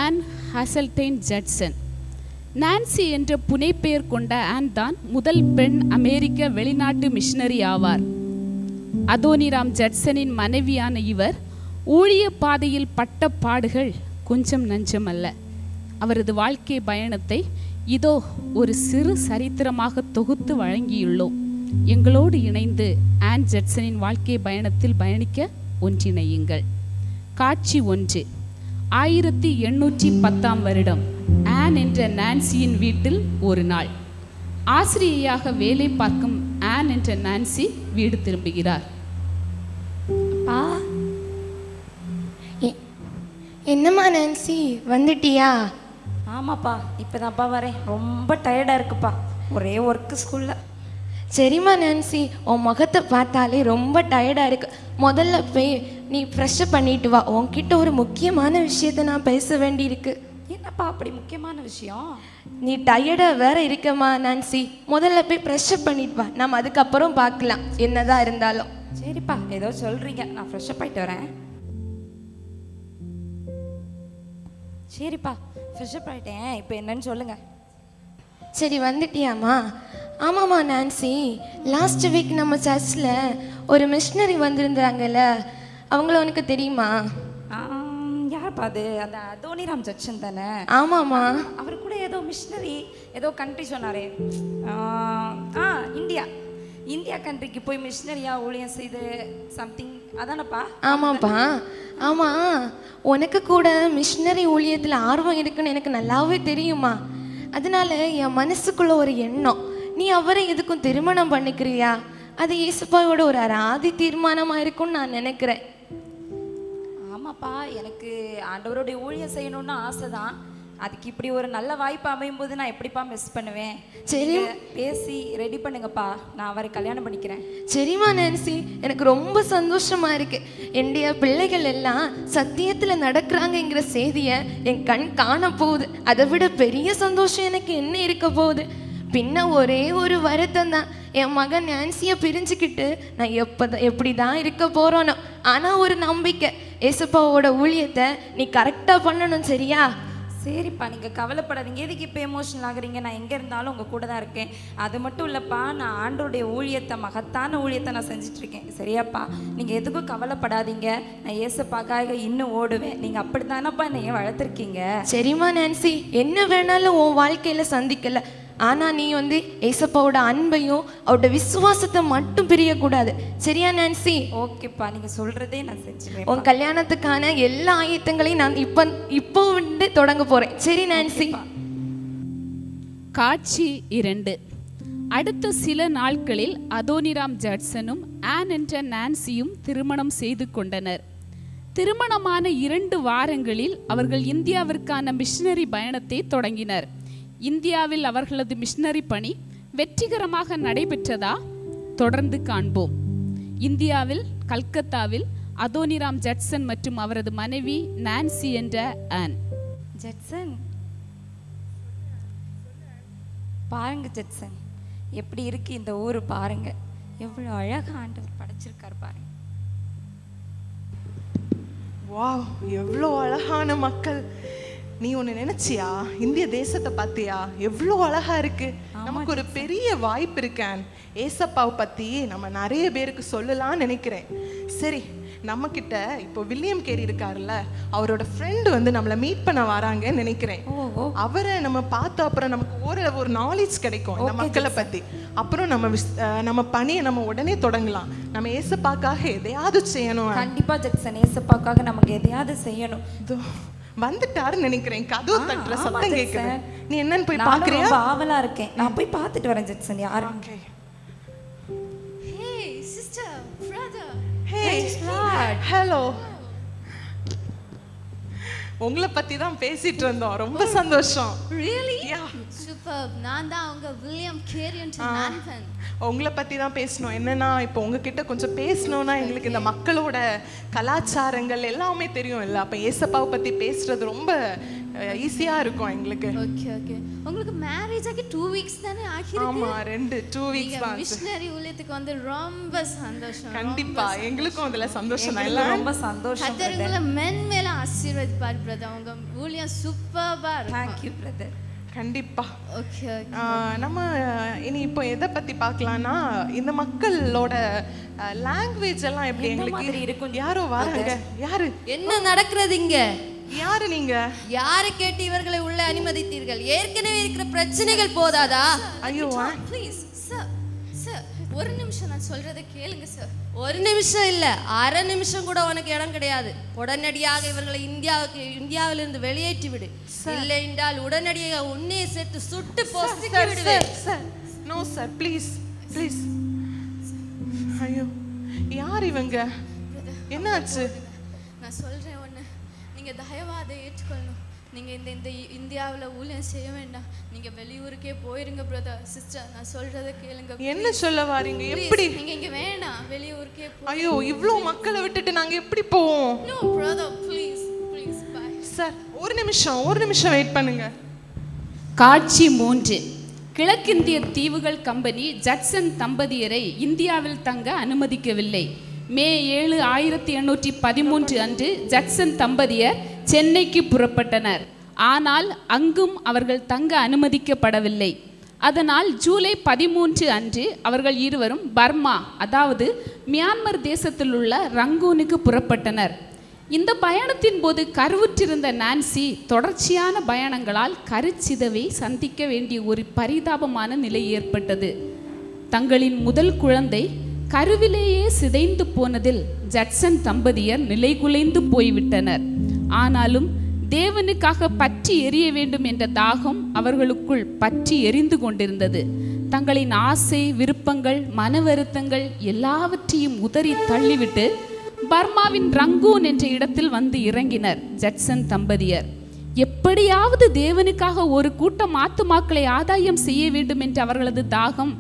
On ஹாசல்டைன் Judson. Nancy என்ற புனைப்பெயர் கொண்ட on தான் முதல் பெண் அமெரிக்க வெளிநாட்டு மிஷனரி ஆவார். அதோனிராம் ஜட்சனின் மனைவியான இவர் ஊழிய பாதையில் பட்ட பாடுகள் கொஞ்சம் நஞ்சமல்ல. அவரது வாழ்க்கை பயணத்தை இதோ ஒரு சிறு சரித்திரமாக தொகுத்து வழங்கியுள்ளோம். எங்களோடு இணைந்து ஆன் ஜட்சனின் வாழ்க்கை பயணத்தில் பயணிக்க ஒன்றிணையுங்கள். காட்சி 1. 1810 வருடம் ஆன் என்ற நான்சியின் வீட்டில் ஒரு நாள். ஆசிரியையாக வேலை பார்க்கும் ஆன் என்ற நான்சி வீடு திரும்புகிறார். என்னம்மா நான்சி, வந்துட்டியா? ஆமாப்பா, இப்போதான்ப்பா வரேன். ரொம்ப டயர்டாக இருக்குப்பா, ஒரே ஒர்க்கு ஸ்கூலில். சரிம்மா நான்சி, உன் முகத்தை பார்த்தாலே ரொம்ப டயர்டாக இருக்கு. முதல்ல போய் நீ ஃப்ரெஷ்ஷப் பண்ணிட்டு வா. உன்கிட்ட ஒரு முக்கியமான விஷயத்த நான் பேச வேண்டியிருக்கு. என்னப்பா அப்படி முக்கியமான விஷயம்? நீ டயர்டாக வேற இருக்கம்மா நான்சி. முதல்ல போய் ஃப்ரெஷ்ஷப் பண்ணிட்டு வா, நம்ம அதுக்கப்புறம் பார்க்கலாம் என்னதான் இருந்தாலும். சரிப்பா, ஏதோ சொல்கிறீங்க, நான் ஃப்ரெஷ்ஷப் ஆகிட்டு வரேன். சரிப்பா, ஃப்ரெஷ்ஷப் ஆகிட்டேன். இப்போ என்னன்னு சொல்லுங்கள். சரி, வந்துட்டியாம்மா? ஆமாம்மா நான்சி, லாஸ்ட் வீக் நம்ம சர்ச்சில் ஒரு மிஷினரி வந்திருந்தாங்கல்ல, அவங்கள உனக்கு தெரியுமா? யார்ப்பா அது? அந்த அதோனிராம் ஜட்சன் தானே? ஆமாம்மா. அவர் கூட ஏதோ மிஷினரி ஏதோ கண்ட்ரி சொன்னாரே. இந்தியா கண்ட்ரிக்கு போய் மிஷினரியாக ஊழியம் செய்து சம்திங் அதானப்பா? ஆமாப்பா. ஆமாம், உனக்கு கூட மிஷினரி ஊழியத்தில் ஆர்வம் இருக்குன்னு எனக்கு நல்லாவே தெரியுமா. அதனால என் மனசுக்குள்ள ஒரு எண்ணம், நீ அவரை எதுக்கும் திருமணம் பண்ணிக்கிறியா? அது இயேசுப்பாவோட ஒரு அராதி தீர்மானமாக இருக்கும்னு நான் நினைக்கிறேன். ஆமாப்பா, எனக்கு ஆண்டவருடைய ஊழியம் செய்யணும்னு ஆசை தான். அதுக்கு இப்படி ஒரு நல்ல வாய்ப்பு அமையும் போது நான் எப்படிப்பா மிஸ் பண்ணுவேன்? சரி, பேசி ரெடி பண்ணுங்கப்பா, நான் அவரை கல்யாணம் பண்ணிக்கிறேன். சரிம்மா நான்சி, எனக்கு ரொம்ப சந்தோஷமா இருக்கு. என்னுடைய பிள்ளைகள் எல்லாம் சத்தியத்தில் நடக்கிறாங்கங்கிற செய்தியை என் கண் காண போகுது. அதை விட பெரிய சந்தோஷம் எனக்கு என்ன இருக்க போகுது? பின்ன ஒரே ஒரு வருத்தம் தான், என் மகன் நான்சியை பிரிஞ்சுக்கிட்டு நான் எப்படி தான் இருக்க போகிறோனோ. ஆனால் ஒரு நம்பிக்கை, ஏசப்பாவோட ஊழியத்தை நீ கரெக்டாக பண்ணணும். சரியா? சரிப்பா, நீங்கள் கவலைப்படாதீங்க. எதுக்கு இப்போ எமோஷனல் ஆகுறீங்க? நான் எங்கே இருந்தாலும் உங்கள் கூட தான் இருக்கேன். அது மட்டும் இல்லைப்பா, நான் ஆண்டோடைய ஊழியத்தை, மகத்தான ஊழியத்தை நான் செஞ்சிட்ருக்கேன். சரியாப்பா, நீங்கள் எதுக்கும் கவலைப்படாதீங்க. நான் ஏசப்பாக்காக இன்னும் ஓடுவேன். நீங்கள் அப்படி தானப்பா என்னை வளர்த்துருக்கீங்க. சரிம்மா நான்சி, என்ன வேணாலும் உன் வாழ்க்கையில் சந்திக்கல, ஆனால் நீ ஏசப்பாவோட அன்பையும் அவரோட விசுவாசத்தை மட்டும் பிரியக்கூடாது. சரியா நான்சி? ஓகேப்பா, நீங்கள் சொல்கிறதே நான் செஞ்சுருவேன். உன் கல்யாணத்துக்கான எல்லா ஆயத்தங்களையும் நான் இப்போ தொடங்க போகிறேன். சரி நான்சி? காட்சி 2. அடுத்த சில நாட்களில் அதோனிராம் ஜட்சனும் ஆன் என்ற நான்சியும் திருமணம் செய்து கொண்டனர். திருமணமான 2 வாரங்களில் அவர்கள் இந்தியாவிற்கான மிஷனரி பயணத்தை தொடங்கினர். இந்தியாவில் அவர்களது மிஷனரி பணி வெற்றிகரமாக நடைபெற்றதா? தொடர்ந்து காண்போம். இந்தியாவில் கல்கத்தாவில் அதோனிராம் ஜட்சன் மற்றும் அவரது மனைவி நான்சி என்ற ஆன். ஜட்சன் பாருங்க, ஜட்சன் எப்படி இருக்கு இந்த ஊர் பாருங்க, எவ்வளோ அழகா ஆண்டவர் படைச்சிருக்கார் பாருங்க. வாவ், எவ்வளோ அழகான மக்கள். நீ ஒன்று நினைச்சியா? இந்திய தேசத்தை பார்த்தியா? எவ்வளோ அழகா இருக்கு. நமக்கு ஒரு பெரிய வாய்ப்பு இருக்கேன். ஏசப்பாவை பற்றி நம்ம நிறைய பேருக்கு சொல்லலாம்னு நினைக்கிறேன். சரி, நம்மக்கிட்ட இப்போ வில்லியம் கேரி இருக்காருல்ல, அவரோட ஃப்ரெண்டு நம்மளை மீட் பண்ண வராங்கன்னு நினைக்கிறேன். அவரை நம்ம பார்த்த அப்புறம் நமக்கு ஒரு நாலேஜ் கிடைக்கும் இந்த மக்களை பற்றி. அப்புறம் நம்ம பணியை நம்ம உடனே தொடங்கலாம். நம்ம ஏசப்பாக்காக எதையாவது செய்யணும். கண்டிப்பாக ஜட்சன், ஏசப்பாக்காக நமக்கு எதையாவது செய்யணும். வந்துட்டாருன்னு நினைக்கிறேன். கதவு தட்டுற சத்தம் கேக்குது. நீ என்னன்னு போய் பாக்குறியா? நான் ஆவலா இருக்கேன். நான் போய் பார்த்துட்டு வரேன் ஜட்சன். யாரு? Hey sister, brother. Hey, hello. உங்களை பத்தி தான் பேசிட்டு இருந்தோம். ரொம்ப சந்தோஷம். Really? Yeah. Superb. நான் தான் உங்க வில்லியம் கேரியன் நான்தன். உங்களை பத்தி தான் பேசணும். என்னன்னா இப்போ உங்ககிட்ட கொஞ்சம் பேசணும்னா எங்களுக்கு இந்த மக்களோட கலாச்சாரங்கள் எல்லாமே தெரியும் இல்லை. அப்போ ஏசப்பாவை பற்றி பேசுறது ரொம்ப ஈஸியா இருக்கும் எங்களுக்கு. Okay okay. உங்களுக்கு மேரேஜ் ஆகி 2 வீக்ஸ் தானே ஆகிருக்கு? ஆமா 2 வீக்ஸ் தான். மிஷனரி ஊழியத்துக்கு வந்து ரொம்ப சந்தோஷம். கண்டிப்பா எங்களுக்கும் அதுல சந்தோஷம் தான். ரொம்ப சந்தோஷம். கர்த்தருங்களை மென்மேல ஆசீர்வதிப்பார் பிரதர். உங்க ஊழியம் சூப்பர்பா இருக்கும். Thank you brother. கண்டிப்பா. ஓகே. நம்ம இனி இப்போ எதை பத்தி பார்க்கலாம்னா, இந்த மக்களோட லாங்குவேஜ் எல்லாம் எப்படி எங்களுக்கு இருக்கும்? யாரோ வராங்க. யாரு? என்ன நடக்கிறது இங்க? யாரு நீங்க? யாரை கேட்டு இவர்களை உள்ள அனுமதித்தீர்கள்? ஏற்கனவே இருக்கிற பிரச்சனைகள் போதாதா? ஐயோ ப்ளீஸ் சார் சார் ஒரு நிமிஷம் நான் சொல்றதை கேளுங்க சார். ஒரு நிமிஷம் இல்ல, அரை நிமிஷம் கூட உனக்கு இடம் கிடையாது. உடனடியாக இவர்களை இந்தியாவிலிருந்து வெளியேற்றி விடு. இல்லை என்றால் உடனடியாக உன்னையை சேர்த்து சுட்டு பொசுக்கி விடுவேன். No sir, please please. ஐயோ யார் இவங்க? என்னாச்சு? நான் சொல்றேன் ஒண்ணு, நீங்க தயவா அதை ஏற்றுக்கொள்ளணும். நீங்க இந்த இந்தியாவில் ஊழியம் செய்ய வேண்டாம். நீங்க வெளியூருக்கே போயிருங்க பிரதர் சிஸ்டர். நான் சொல்றதை கேளுங்க. என்ன சொல்ல வாரீங்க? எப்படி? நீங்க இங்க வேண்டாம், வெளியூருக்கே போ. ஐயோ இவ்ளோ மக்களை விட்டுட்டு நாங்க எப்படி போவோம்? No brother please please bye. Sir ஒரு நிமிஷம் வெயிட் பண்ணுங்க. காட்சி 3. கிழக்கிந்திய தீவுகள் கம்பெனி ஜட்சன் தம்பதியரை இந்தியாவில் தங்க அனுமதிக்கவில்லை. மே 7, 1813 அன்று ஜட்சன் தம்பதியர் சென்னைக்கு புறப்பட்டனர். ஆனால் அங்கும் அவர்கள் தங்க அனுமதிக்கப்படவில்லை. அதனால் ஜூலை 13 அன்று அவர்கள் இருவரும் பர்மா, அதாவது மியான்மர் தேசத்தில் உள்ள ரங்கூனுக்கு புறப்பட்டனர். இந்த பயணத்தின் போது கருவுற்றிருந்த நான்சி தொடர்ச்சியான பயணங்களால் கருச்சிதவை சந்திக்க வேண்டிய ஒரு பரிதாபமான நிலை ஏற்பட்டது. தங்களின் முதல் குழந்தை கருவிலேயே சிதைந்து போனதில் ஜட்சன் தம்பதியர் நிலைகுலைந்து போய்விட்டனர். ஆனாலும் தேவனுக்காக பற்றி எரிய வேண்டும் என்ற தாகம் அவர்களுக்குள் பற்றி எரிந்து கொண்டிருந்தது. தங்களின் ஆசை, விருப்பங்கள், மன வருத்தங்கள் எல்லாவற்றையும் உதறி தள்ளிவிட்டு பர்மாவின் ரங்கூன் என்ற இடத்தில் வந்து இறங்கினர் ஜட்சன் தம்பதியர். எப்படியாவது தேவனுக்காக ஒரு கூட்டம் ஆத்துமாக்களை ஆதாயம் செய்ய வேண்டும் என்ற அவர்களது தாகம்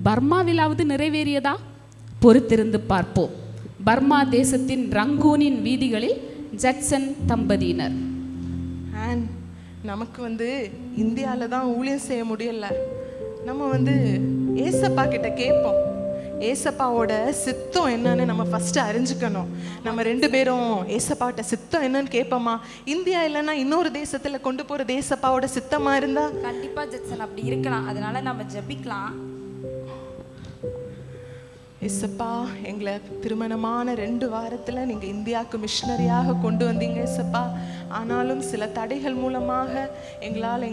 பர்மாவிலாவது நிறைவேறியதா? பொறுத்திருந்து பார்ப்போம். பர்மா தேசத்தின் ரங்கூனின் வீதிகளில் ஜட்சன் தம்பதியினர். நமக்கு இந்தியாவில் தான் ஊழியம் செய்ய முடியல. நம்ம ஏசப்பா கிட்ட கேட்போம். ஏசப்பாவோட சித்தம் என்னன்னு நம்ம ஃபர்ஸ்ட் அறிஞ்சுக்கணும். நம்ம 2 பேரும் ஏசப்பாவோட சித்தம் என்னன்னு கேட்போமா? இந்தியா இல்லைன்னா இன்னொரு தேசத்துல கொண்டு போற ஏசப்பாவோட சித்தமா இருந்தா கண்டிப்பா ஜட்சன் அப்படி இருக்கலாம். அதனால நம்ம ஜெபிக்கலாம். ஏசப்பா, எங்களை திருமணமான 2 வாரத்துல நீங்க இந்தியாவுக்கு மிஷனரியாக கொண்டு வந்தீங்க ஏசப்பா. ஆனாலும் சில தடைகள் மூலமாக எங்களால்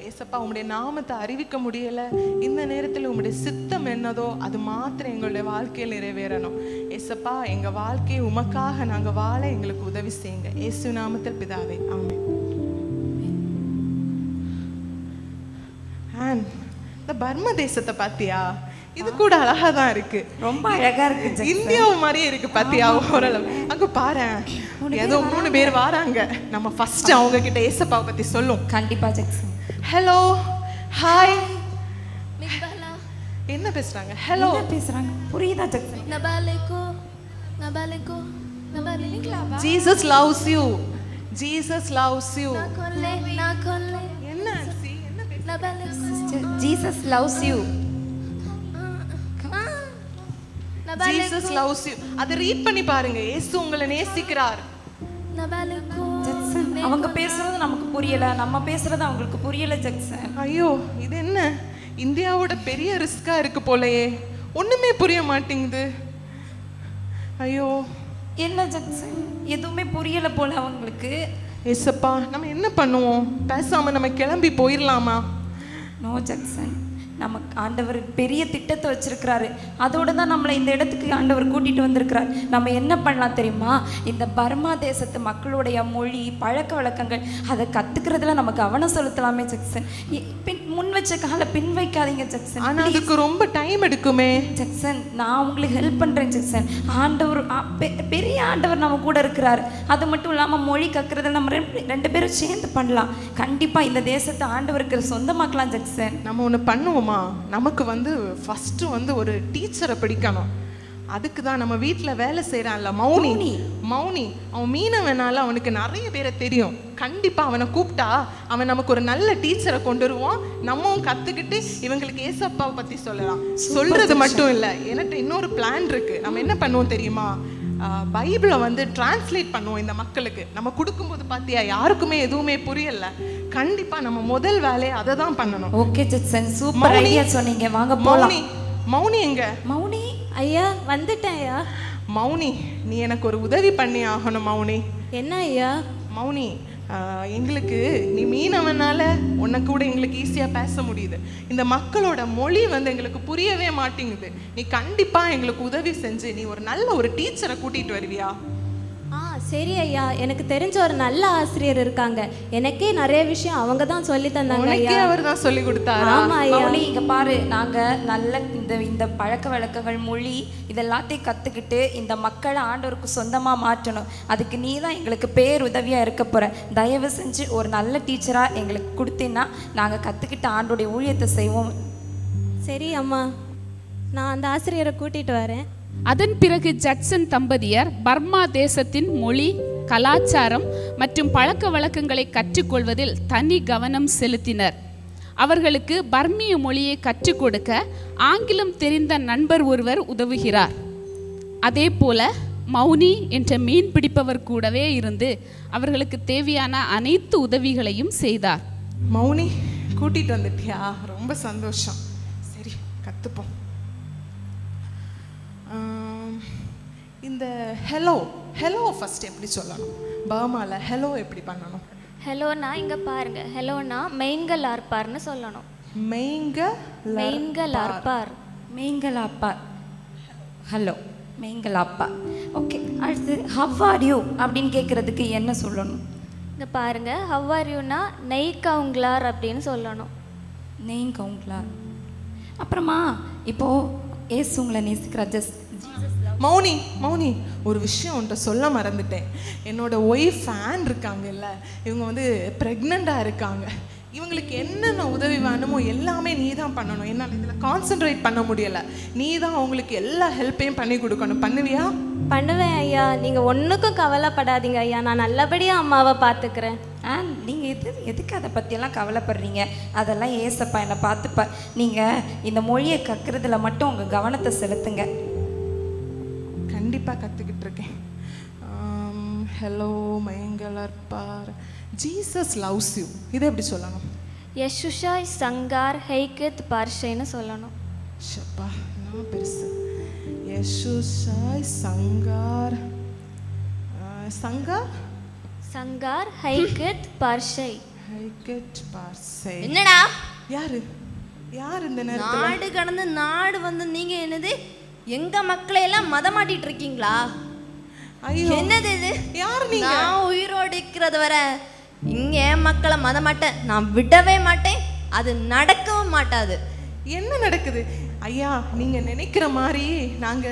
ஏசப்பா உங்களுடைய நாமத்தை அறிவிக்க முடியல. இந்த நேரத்தில் உங்களுடைய சித்தம் என்னதோ அது மாத்திரம் எங்களுடைய வாழ்க்கையில் நிறைவேறணும் ஏசப்பா. எங்க வாழ்க்கையை உமக்காக நாங்க வாழ எங்களுக்கு உதவி செய்யுங்க. இயேசு நாமத்தில் பிதாவே, ஆமென். இந்த பர்மா தேசத்தை பாத்தியா? இது கூட அழகா தான் இருக்கு. ரொம்ப அழகா இருக்கு. இந்தியாவு மாதிரியே இருக்கு பாத்தியா? ஓரளவு. அங்க பாரு, ஏதோ 3 பேர் வராங்க. நம்ம ஃபர்ஸ்ட் அவங்க கிட்ட ஏசப்பாவை பத்தி சொல்லும். கண்டிப்பா ஜட்சன். Hello, hi. மிக்பாலா என்ன பேசுறாங்க? ஹலோ பேசுறாங்க. புரியுதா ஜட்சன்? நபாலேகோ Jesus loves you. Jesus loves you. என்ன Jesus loves you. Jesus loves you. அதை ரீட் பண்ணி பாருங்க. இயேசு உங்களை நேசிக்கிறார். ஜட்சன், அவங்க பேசுறது நமக்கு புரியல, நம்ம பேசுறது அவங்களுக்கு புரியல ஜட்சன். ஐயோ, இது என்ன இந்தியாவோட பெரிய ரிஸ்கா இருக்கு போலயே. ஒண்ணுமே புரிய மாட்டேங்குது. ஐயோ, என்ன ஜட்சன், எதுவுமே புரியல போல அவங்களுக்கு. ஏசப்பா, நம்ம என்ன பண்ணுவோம்? பேசாம நம்ம கிளம்பி போயிடலாமா? நோ ஜட்சன், நமக்கு ஆண்டவர் பெரிய திட்டத்தை வச்சிருக்கிறாரு. அதோடு தான் நம்மளை இந்த இடத்துக்கு ஆண்டவர் கூட்டிட்டு வந்திருக்கிறார். நம்ம என்ன பண்ணலாம் தெரியுமா? இந்த பர்மா தேசத்து மக்களுடைய மொழி, பழக்க வழக்கங்கள் அதை கத்துக்கிறதுல நம்ம கவனம் செலுத்தலாமே ஜட்சன். முன் வச்ச காலை பின் வைக்காதீங்க ஜட்சன். ஆனா அதுக்கு ரொம்ப டைம் எடுக்குமே ஜட்சன். நான் உங்களுக்கு ஹெல்ப் பண்றேன் ஜட்சன். ஆண்டவர் பெரிய ஆண்டவர் நம்ம கூட இருக்கிறார். அது மட்டும் இல்லாம மொழி கற்கிறத நம்ம 2 பேரும் சேர்ந்து பண்ணலாம். கண்டிப்பா இந்த தேசத்தை ஆண்டவருக்கு சொந்தமாக்கலாம் ஜட்சன். நம்ம ஒன்று பண்ணுவோமா? நமக்கு ஃபஸ்ட்டு ஒரு டீச்சரை பிடிக்கணும். அதுக்கு தான் நம்ம வீட்டில் வேலை செய்கிறான்ல மௌனி, அவன் மீனவனால அவனுக்கு நிறைய பேரை தெரியும். கண்டிப்பாக அவனை கூப்பிட்டா அவன் நமக்கு ஒரு நல்ல டீச்சரை கொண்டு வருவான். நம்மவும் கற்றுக்கிட்டு இவங்களுக்கு ஏசப்பாவை பற்றி சொல்லலாம். சொல்கிறது மட்டும் இல்லை, எனக்கு இன்னொரு பிளான் இருக்குது. நம்ம என்ன பண்ணுவோம் தெரியுமா? பைபிளை வந்து டிரான்ஸ்லேட் பண்ணுவோம் இந்த மக்களுக்கு. நம்ம கொடுக்கும்போது பார்த்தியா யாருக்குமே எதுவுமே புரியல. கண்டிப்பாக நம்ம முதல் வேலையை அதை தான் பண்ணணும். ஓகே ஜட்சன், சூப்பர் ஐடியா சொன்னீங்க. வாங்க போலாம். மௌனி எங்க? மௌனி ஐயா வந்துட்டேன் ஐயா. மௌனி, நீ எனக்கு ஒரு உதவி பண்ணி ஆகணும் மௌனி. என்ன ஐயா? மௌனி, எங்களுக்கு நீ மீனவனால உன்னை கூட எங்களுக்கு ஈஸியாக பேச முடியுது. இந்த மக்களோட மொழி வந்து எங்களுக்கு புரியவே மாட்டேங்குது. நீ கண்டிப்பாக எங்களுக்கு உதவி செஞ்சு நீ ஒரு நல்ல ஒரு டீச்சரை கூட்டிகிட்டு வருவியா? சரி ஐயா, எனக்கு தெரிஞ்ச ஒரு நல்ல ஆசிரியர் இருக்காங்க. எனக்கே நிறைய விஷயம் அவங்க தான் சொல்லி தந்தாங்க ஐயா. அவர் தான் சொல்லி கொடுத்தாரு. ஆமா ஐயா. மௌனி இங்க பாரு, நாங்க நல்ல இந்த பழக்க வழக்கங்கள், மொழி இதெல்லாத்தையும் கத்துக்கிட்டு இந்த மக்களை ஆண்டவருக்கு சொந்தமா மாற்றணும். அதுக்கு நீ தான் எங்களுக்கு பேருதவியா இருக்க போற. தயவு செஞ்சு ஒரு நல்ல டீச்சரா எங்களுக்கு கொடுத்தீங்கன்னா நாங்க கத்துக்கிட்டு ஆண்டோடைய ஊழியத்தை செய்வோம். சரி அம்மா, நான் அந்த ஆசிரியரை கூட்டிட்டு வரேன். அதன் பிறகு ஜட்சன் தம்பதியர் பர்மா தேசத்தின் மொழி, கலாச்சாரம் மற்றும் பழக்க வழக்கங்களை கற்றுக்கொள்வதில் தனி கவனம் செலுத்தினர். அவர்களுக்கு பர்மிய மொழியை கற்றுக் கொடுக்க ஆங்கிலம் தெரிந்த நண்பர் ஒருவர் உதவுகிறார். அதே போல மௌனி என்ற மீன் பிடிப்பவர் கூடவே இருந்து அவர்களுக்கு தேவையான அனைத்து உதவிகளையும் செய்தார். மௌனி, கூட்டிட்டு வந்துட்டியா? ரொம்ப சந்தோஷம். சரி, கற்றுப்போம். இந்த ஹலோ ஃபர்ஸ்ட் எப்படி சொல்லணும்? பர்மால ஹலோ எப்படி பண்ணணும்? ஹலோனா இங்க பாருங்க, ஹலோனா மெயின்கள் ஆர்ப்பார்னு சொல்லணும். மெயின்கள் ஆர்ப்பார். ஹலோ மெயின்களாப்பா. ஓகே, அடுத்து ஹவ் ஆர் யூ அப்படின்னு கேட்குறதுக்கு என்ன சொல்லணும்? இங்க பாருங்க, ஹவ் ஆர் யூனா நெய் கவுங்களார் அப்படின்னு சொல்லணும். நெய் கவுங்களார். அப்புறமா இப்போ ஏசு உங்களை நேசிக்கிற மௌனி, ஒரு விஷயம் உன்ட்ட சொல்ல மறந்துட்டேன். என்னோட ஒய்ஃப் ஃபேன் இருக்காங்கல்ல, இவங்க வந்து ப்ரெக்னெண்ட்டாக இருக்காங்க. இவங்களுக்கு என்னென்ன உதவி வேணுமோ எல்லாமே நீ தான் பண்ணணும். என்னால் இதில் கான்சென்ட்ரேட் பண்ண முடியலை. நீ தான் அவங்களுக்கு எல்லா ஹெல்ப்பையும் பண்ணி கொடுக்கணும். பண்ணுவியா? பண்ணுவேன் ஐயா, நீங்கள் ஒன்றுக்கும் கவலைப்படாதீங்க ஐயா. நான் நல்லபடியாக அம்மாவை பார்த்துக்கிறேன். நீங்கள் எதுக்கு அதை பற்றியெல்லாம் கவலைப்படுறீங்க? அதெல்லாம் ஏசப்பா என்னை பார்த்துப்பா. நீங்கள் இந்த மொழியை கற்கிறதுல மட்டும் உங்கள் கவனத்தை செலுத்துங்க. கண்டிப்பாக கற்றுக்கிட்டு இருக்கேன். ஹலோ மயங்கலர்பார், ஜீசஸ் லவ்ஸ் யூ, இதை எப்படி சொல்லணும்? யசுஷாய் சங்கார் ஹைகத் பார்ஷைன்னு சொல்லணும். ஷப்பா, நான் பெருசு. யசுஷாய் சங்கார் சங்கார் ஹைகத் பார்ஷை. என்னடா யார் இந்த நேரத்துல? நாடு கடந்து நாடு வந்து நீங்க என்னது எங்க மக்களை எல்லாம் மதமாட்டிட்டு இருக்கீங்களா? என்னது இது? யார் நீங்க? நான் உயிரோடு இருக்கிறது வர இங்க என் மக்களை மதமாட்டேன், நான் விடவே மாட்டேன். அது நடக்கவும் மாட்டாது. என்ன நடக்குது ஐயா? நீங்க நினைக்கிற மாதிரி நாங்க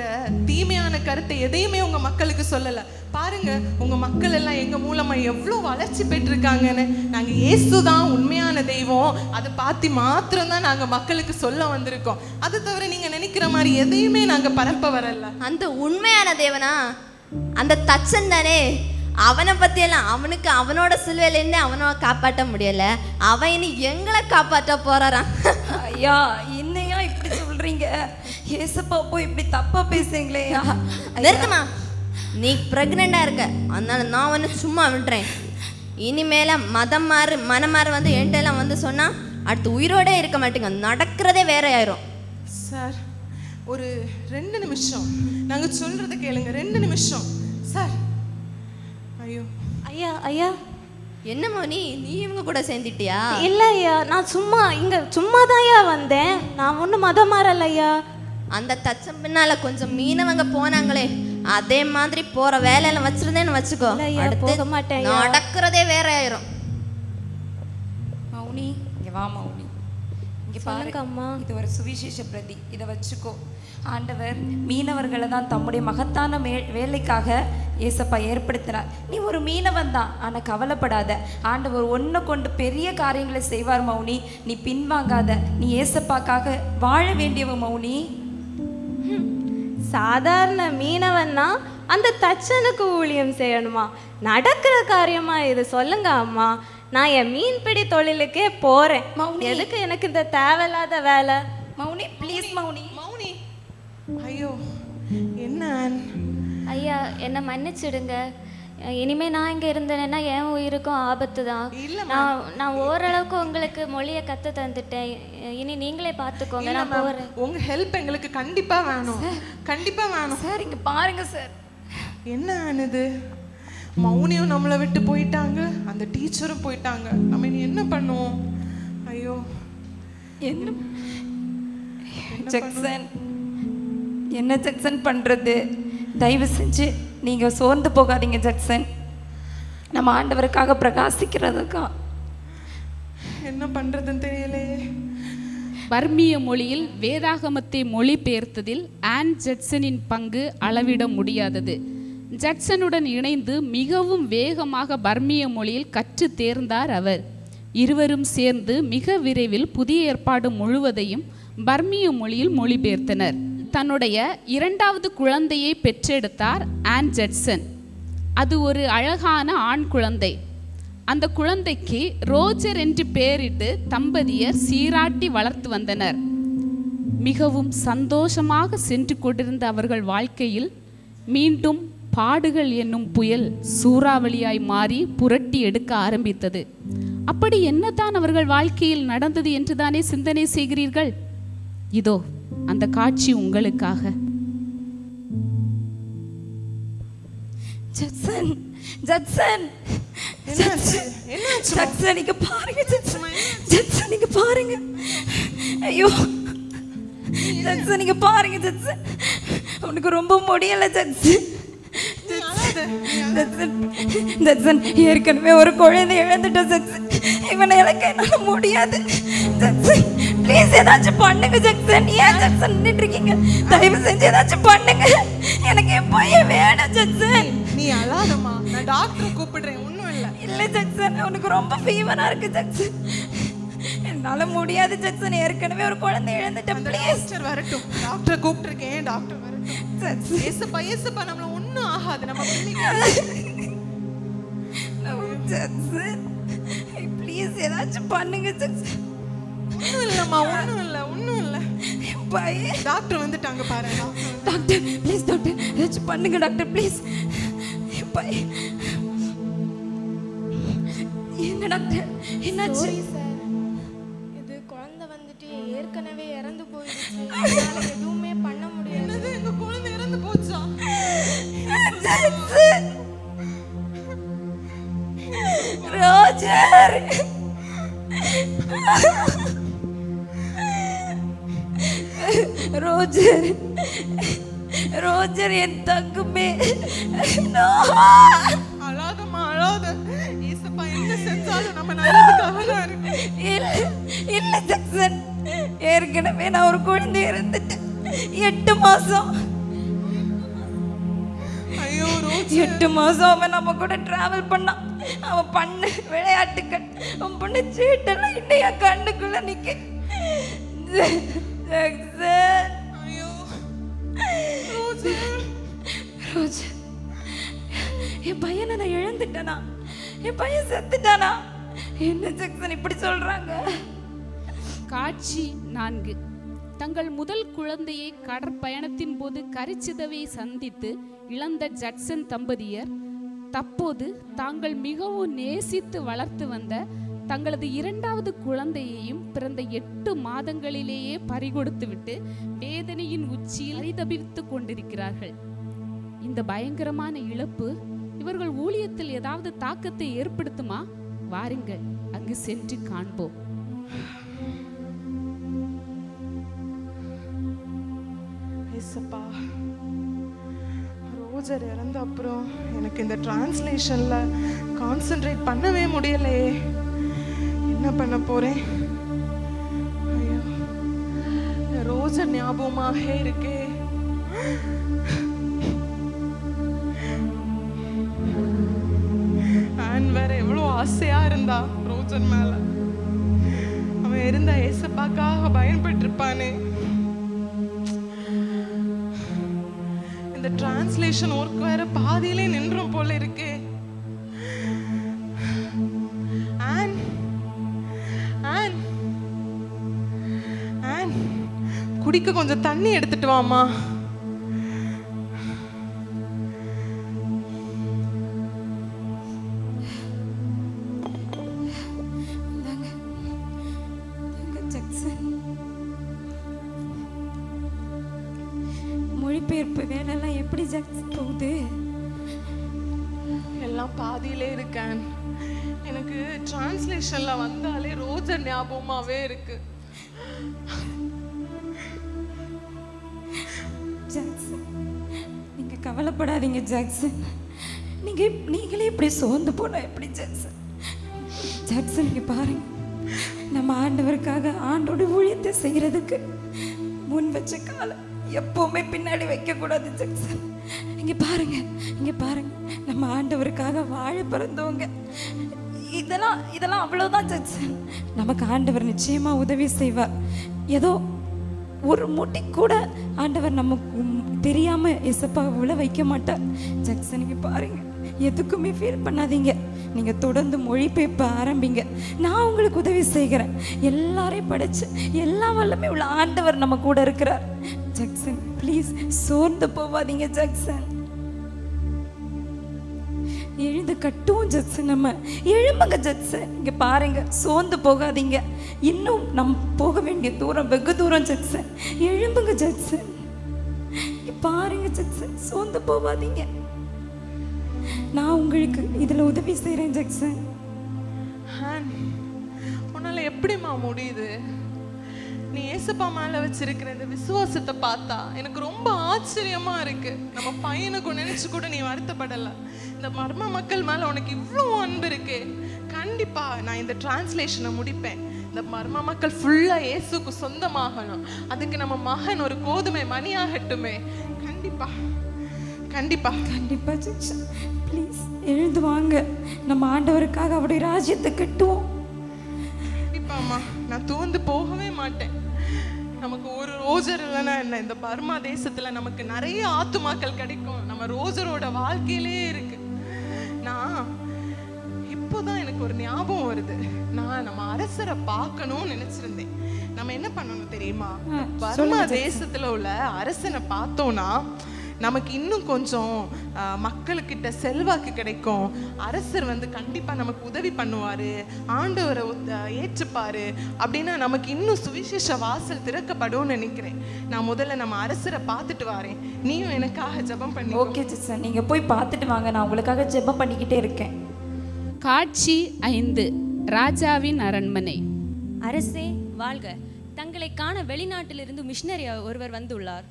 தீமையான கருத்தை எதையுமே உங்க மக்களுக்கு சொல்லல. பாருங்க, உங்க மக்கள் எல்லாம் எங்க மூலமா எவ்வளவு வளர்ச்சி பெற்றிருக்காங்கன்னு. நாங்க இயேசுதான் உண்மையான தெய்வம், அதை பார்த்து மாத்திரம் தான் நாங்க மக்களுக்கு சொல்ல வந்திருக்கோம். அதை தவிர நீங்க நினைக்கிற மாதிரி எதையுமே நாங்க பரப்ப வரல. அந்த உண்மையான தேவனா அந்த தச்சன் தானே. அவனை பத்தியெல்லாம் அவனுக்கு அவனோட சிலுவையில இருந்து அவனோட காப்பாற்ற முடியல, அவன் இனி எங்களை காப்பாற்ற போறான். ஐயா, என்னையா இப்படி சொல்றீங்க? ஏசப்பா போய் இப்படி தப்பா பேசுறீங்களே. நிறுத்துமா, நீ பிரெக்னெண்டா இருக்க, அதனால நான் வந்து சும்மா விட்டுறேன். இனிமேல மனம் மாறு வந்து என்கிட்ட எல்லாம் வந்து சொன்னா அடுத்து உயிரோடே இருக்க மாட்டேங்க, நடக்கிறதே வேற ஆயிரும். சார், ஒரு 2 நிமிஷம் நாங்க சொல்றதை கேளுங்க. 2 நிமிஷம் சார். ஐயோ ஐயா என்னம்மா நீ இவங்க கூட சேர்ந்துட்டியா? இல்லை ஐயா, நான் சும்மா தான்யா வந்தேன். நான் ஒன்றும் மதம் மாறல ஐயா. அந்த தச்சம் பின்னால கொஞ்சம் மீனவங்க போனாங்களே, அதே மாதிரி போற வேலையில வச்சிருந்தேன்னு வச்சுக்கோ, போக மாட்டேன். நடக்கிறதே வேற ஆயிரும். மௌனி, இங்க வா மௌனி, இங்க பாருங்க அம்மா, இது ஒரு சுவிசேஷ பிரதி, இதை வச்சுக்கோ. ஆண்டவர் மீனவர்களை தான் தம்முடைய மகத்தான வேலைக்காக ஏசப்பா ஏற்படுத்தினார். நீ ஒரு மீனவன் தான், ஆனால் கவலைப்படாத. ஆண்டவர் ஒன்றை கொண்டு பெரிய காரியங்களை செய்வார் மௌனி. நீ பின்வாங்காத. நீ ஏசப்பாக்காக வாழ வேண்டியவ மௌனி. சாதாரண மீனவன்னா அந்த தச்சனுக்கு ஊழியம் செய்யணுமா? நடக்கிற காரியமா இது? சொல்லுங்க அம்மா. நான் என் மீன்பிடி தொழிலுக்கே போறேன். எதுக்கு எனக்கு இந்த தேவையில்லாத வேலை? மௌனி ப்ளீஸ் மௌனி. மௌனி, ஐயோ என்ன? ஐயா என்னை மன்னிச்சிடுங்க. இனிமே நான் இங்கே இருந்தேன்னா என் உயிருக்கும் ஆபத்து தான். நான் ஓரளவுக்கு உங்களுக்கு மொழியை கற்று தந்துட்டேன். இனி நீங்களே பார்த்துக்கோங்க. நான் போகிறேன். உங்க ஹெல்ப் எங்களுக்கு கண்டிப்பா வேணும், கண்டிப்பா வேணும். சார் இங்க பாருங்க சார். என்ன ஆனது? மௌனியும் நம்மளை விட்டு போயிட்டாங்க, அந்த டீச்சரும் போயிட்டாங்க. நம்ம இனி என்ன பண்ணுவோம்? ஐயோ என்ன ஜக்சன், என்ன ஜக்சன் பண்றது? தயவு செஞ்சு நீங்க சோர்ந்து போகாதீங்க ஜக்சன். நம்ம ஆண்டவருக்காக பிரகாசிக்கிறதுக்கா என்ன பண்றதுன்னு தெரியலையே. பர்மிய மொழியில் வேதாகமத்தை மொழிபெயர்த்ததில் ஆன் ஜட்சனின் பங்கு அளவிட முடியாதது. ஜட்சனுடன் இணைந்து மிகவும் வேகமாக பர்மிய மொழியில் கற்று தேர்ந்தார் அவர். இருவரும் சேர்ந்து மிக விரைவில் புதிய ஏற்பாடு முழுவதையும் பர்மிய மொழியில் மொழிபெயர்த்தனர். தன்னுடைய இரண்டாவது குழந்தையை பெற்றெடுத்தார் ஆன் ஜட்சன். அது ஒரு அழகான ஆண் குழந்தை. அந்த குழந்தைக்கு ரோஜர் என்று பெயரிட்டு தம்பதியர் சீராட்டி வளர்த்து வந்தனர். மிகவும் சந்தோஷமாக சென்று கொண்டிருந்த அவர்கள் வாழ்க்கையில் மீண்டும் பாடுகள் என்னும் புயல் சூறாவளியாய் மாறி புரட்டி எடுக்க ஆரம்பித்தது. அப்படி என்னதான் அவர்கள் வாழ்க்கையில் நடந்தது என்றுதானே சிந்தனை செய்கிறீர்கள்? இதோ அந்த காட்சி உங்களுக்காக. ஜட்சன், ஜட்சன், ஜட்சன் நீங்க பாருங்க. ஜட்சன் நீங்க பாருங்க. ஐயோ ஜட்சன் நீங்க பாருங்க. ஜட்சன் உனக்கு ரொம்ப முடியல ஜட்சன். ஜட்சன் ஏற்கனவே ஒரு குழந்தை இழந்துட்டோம் ஜட்சன். இவனை இழக்க என்னால முடியாது ஜட்சன். ப்ளீஸ் ஏதாச்சும் பண்ணுங்க ஜட்சன். ஏன் ஜட்சன் நின்றுட்டு இருக்கீங்க? தயவு செஞ்சு ஏதாச்சும் பண்ணுங்க. எனக்கு என் பையன் வேணும் ஜட்சன். நீ அழாதம்மா, நான் டாக்டரை கூப்பிடுறேன். ஒன்றும் இல்லை. இல்லை ஜட்சன், உனக்கு ரொம்ப ஃபீவரா இருக்கு ஜட்சன். என்னால முடியாது ஜட்சன். ஏற்கனவே ஒரு குழந்தை இழந்துட்டேன். டாக்டர் வரட்டும், டாக்டரை கூப்பிட்டுருக்கேன். டாக்டர் வரட்டும். ஏசப்பா, ஏசப்பா நம்மள ஒன்றும் ஆகாது. நம்ம ஜட்சன் ப்ளீஸ் ஏதாச்சும் பண்ணுங்க ஜட்சன். ஒன்றும் இல்லைம்மா, ஒன்றும் இல்லை, ஒன்றும் இல்லை. பையன் டாக்டர் வந்துட்டாங்க பாருங்க. டாக்டர் ப்ளீஸ், டாக்டர் ஏதாச்சும் பண்ணுங்க டாக்டர் ப்ளீஸ். பையன் என்ன டாக்டர், என்னாச்சு? சார், இது குழந்தை வந்துட்டு ஏற்கனவே இறந்து போயிடுச்சு. என்னால எதுவுமே பண்ண முடியாது. எங்க குழந்தை இறந்து போச்சா? ரோஜர், ரோஜர், ரோஜர் என் தங்குமே. அழாதம்மா, அழாத. ஏசப்பா என்ன செஞ்சாலும் நம்ம நல்லதுக்காக தான் இருக்கு. இல்ல ஜக்சன், ஏற்கனவே நான் ஒரு குழந்தை இருந்துட்டேன். 8 மாசம். ஐயோ ரோஜ், 8 மாசம் அவன் நம்ம கூட டிராவல் பண்ணான். அவன் பண்ண விளையாட்டுக்கள், அவன் பண்ண சீட்டெல்லாம் இன்னும் என் கண்ணுக்குள்ள நிக்க. ஜக்சன், ஐயோ ரோஜ், ரோஜ், என் பையனை நான் இழந்துட்டேனா? என் பையன் செத்துட்டானா? என்ன ஜக்சன் இப்படி சொல்றாங்க? காட்சி 4. தங்கள் முதல் குழந்தையை கடற்பயணத்தின் போது கரிச்சிதவை சந்தித்து இழந்த ஜட்சன் தம்பதியர் தற்போது தாங்கள் மிகவும் நேசித்து வளர்த்து வந்த தங்களது இரண்டாவது குழந்தையையும் பிறந்த 8 மாதங்களிலேயே பறிகொடுத்துவிட்டு வேதனையின் உச்சியில் பரிதபித்துக் கொண்டிருக்கிறார்கள். இந்த பயங்கரமான இழப்பு இவர்கள் ஊழியத்தில் ஏதாவது தாக்கத்தை ஏற்படுத்துமா? வாருங்கள், அங்கு சென்று காண்போம். ஏசப்பா, ரோஜர் இறந்த அப்புறம் எனக்கு இந்த டிரான்ஸ்லேஷன்ல கான்சென்ட்ரேட் பண்ணவே முடியலையே. என்ன பண்ண போறேன்? ஐயோ, ரோஜர் ஞாபகமாக இருக்கே. ஆன் வேற எவ்வளோ ஆசையா இருந்தா ரோஜர் மேல. அவன் இருந்த ஏசப்பாக்காக பயன்பட்டு இருப்பானே. இந்த டிரான்ஸ்லேஷன் ஒர்க் வேற பாதியிலே நின்றும் போல இருக்கு. குடிக்க கொஞ்சம் தண்ணி எடுத்துட்டு வாமா. மொழிபெயர்ப்பு வேலைலாம் எப்படி ஜாக்சன் போகுது? எல்லாம் பாதியிலே இருக்கேன். எனக்கு டிரான்ஸ்லேஷன்ல வந்தாலே ரோஜர் ஞாபகமாவே இருக்கு. ஜாக்சன், நீங்க கவலைப்படாதீங்க ஜாக்சன். நீங்களே இப்படி சோர்ந்து போனா எப்படி ஜாக்சன்? ஜாக்சன், நீங்க பாருங்க, நம்ம ஆண்டவருக்காக ஆண்டோட ஊழியத்தை செய்யறதுக்கு முன் வச்ச காலம் எப்பவுமே பின்னாடி வைக்க கூடாது ஜாக்சன். இங்க பாருங்க, நம்ம ஆண்டவருக்காக வாழ பிறந்தவங்க. இதெல்லாம் அவ்வளவுதான் ஜாக்சன். நமக்கு ஆண்டவர் நிச்சயமா உதவி செய்வார். ஏதோ ஒரு முட்டி கூட ஆண்டவர் நமக்கு தெரியாம எசப்பா உள்ள வைக்க மாட்டார் ஜாக்சன். நீங்க பாருங்க, எதுக்குமே ஃபீல் பண்ணாதீங்க. நீங்க தொடர்ந்து மொழிபெயர்ப்ப ஆரம்பிங்க. நான் உங்களுக்கு உதவி செய்கிறேன். எல்லாரையும் படிச்சு எல்லா வல்லமே உள்ள ஆண்டவர் நம்ம கூட இருக்கிறார் ஜாக்சன். ப்ளீஸ் சோர்ந்து போவாதீங்க ஜாக்சன். எழுந்து கட்டுவோம் ஜட்சன். நம்ம எழும்புங்க ஜட்சன். இங்க பாருங்க, சோர்ந்து போகாதீங்க. இன்னும் நம்ம போக வேண்டிய தூரம் வெகு தூரம் ஜட்சன். எழும்புங்க ஜட்சன். இங்க பாருங்க ஜட்சன், சோர்ந்து போகாதீங்க. நான் உங்களுக்கு இதுல உதவி செய்யறேன் ஜட்சன். உன்னால எப்படிமா முடியுது? நீ ஏசப்பா மேல வச்சிருக்கிற இந்த விசுவாசத்தை பார்த்தா எனக்கு ரொம்ப ஆச்சரியமா இருக்கு. நம்ம பையனுக்கு நினைச்சு கூட நீ வருத்தப்படல. இந்த மர்ம மக்கள் மேல உனக்கு இவ்வளோ அன்பு இருக்கு. கண்டிப்பா நான் இந்த டிரான்ஸ்லேஷனை முடிப்பேன். இந்த மர்ம மக்கள் ஃபுல்லா இயேசுக்கு சொந்தமாகணும். அதுக்கு நம்ம மகன் ஒரு கோதுமை மணியாகட்டுமே. கண்டிப்பா கண்டிப்பா கண்டிப்பா ஜட்சன். ப்ளீஸ் எழுந்து வாங்க. நம்ம ஆண்டவருக்காக அவருடைய ராஜ்யத்தை கட்டுவோம். கண்டிப்பாமா, நான் தூந்து போகவே மாட்டேன். நமக்கு ஒரு ரோஜர் இல்லைன்னா என்ன, இந்த பர்மா தேசத்துல நமக்கு நிறைய ஆத்துமாக்கள் கிடைக்கும். நம்ம ரோஜரோட வாழ்க்கையிலே இருக்கு. நான் இப்போதான் எனக்கு ஒரு ஞாபகம் வருது. நான் நம்ம அரசரை பார்க்கணும்னு நினைச்சிருந்தேன். நம்ம என்ன பண்ணணும் தெரியுமா? பர்மா தேசத்துல உள்ள அரசனை பார்த்தோம்னா நமக்கு இன்னும் கொஞ்சம் மக்களுக்கிட்ட செல்வாக்கு கிடைக்கும். அரசர் வந்து கண்டிப்பா நமக்கு உதவி பண்ணுவாரு, ஆண்டவரை ஏற்றுப்பாரு. அப்படின்னா நமக்கு இன்னும் சுவிசேஷ வாசல் திறக்கப்படும் நினைக்கிறேன். நான் முதல்ல நம்ம அரசரை பார்த்துட்டு வரேன். நீயும் எனக்காக ஜெபம் பண்ணி. ஓகே சிஸ்டர், நீங்க போய் பார்த்துட்டு வாங்க. நான் உங்களுக்காக ஜெபம் பண்ணிக்கிட்டே இருக்கேன். காட்சி 5. ராஜாவின் அரண்மனை. அரசே வாழ்க. தங்களை காண வெளிநாட்டிலிருந்து மிஷனரி ஒருவர் வந்துள்ளார்.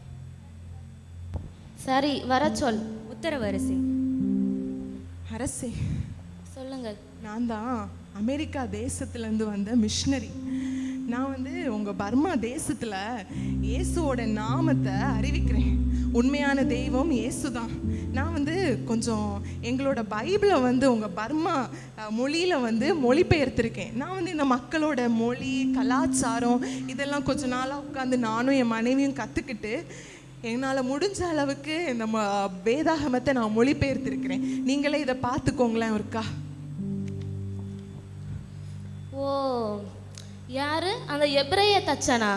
சரி, வர சொல். உத்தரவு அரசே. அரசே, சொல்லுங்கள். நான் தான் அமெரிக்கா தேசத்துலேருந்து வந்த மிஷனரி. நான் வந்து உங்கள் பர்மா தேசத்தில் இயேசுவோட நாமத்தை அறிவிக்கிறேன். உண்மையான தெய்வம் இயேசு தான். நான் வந்து கொஞ்சம் எங்களோட பைபிளை வந்து உங்கள் பர்மா மொழியில் வந்து மொழிபெயர்த்திருக்கேன். நான் வந்து இந்த மக்களோட மொழி கலாச்சாரம் இதெல்லாம் கொஞ்சம் நாளாக உட்காந்து நானும் என் மனைவியும் கற்றுக்கிட்டு என்னால் முடிஞ்ச அளவுக்கு இந்த வேதாகமத்தை நான் மொழிபெயர்த்திருக்கிறேன். நீங்களே இதை பார்த்துக்கோங்களேன் ஒருக்கா. ஓ, யாரு? அந்த எபிரேய தச்சனா?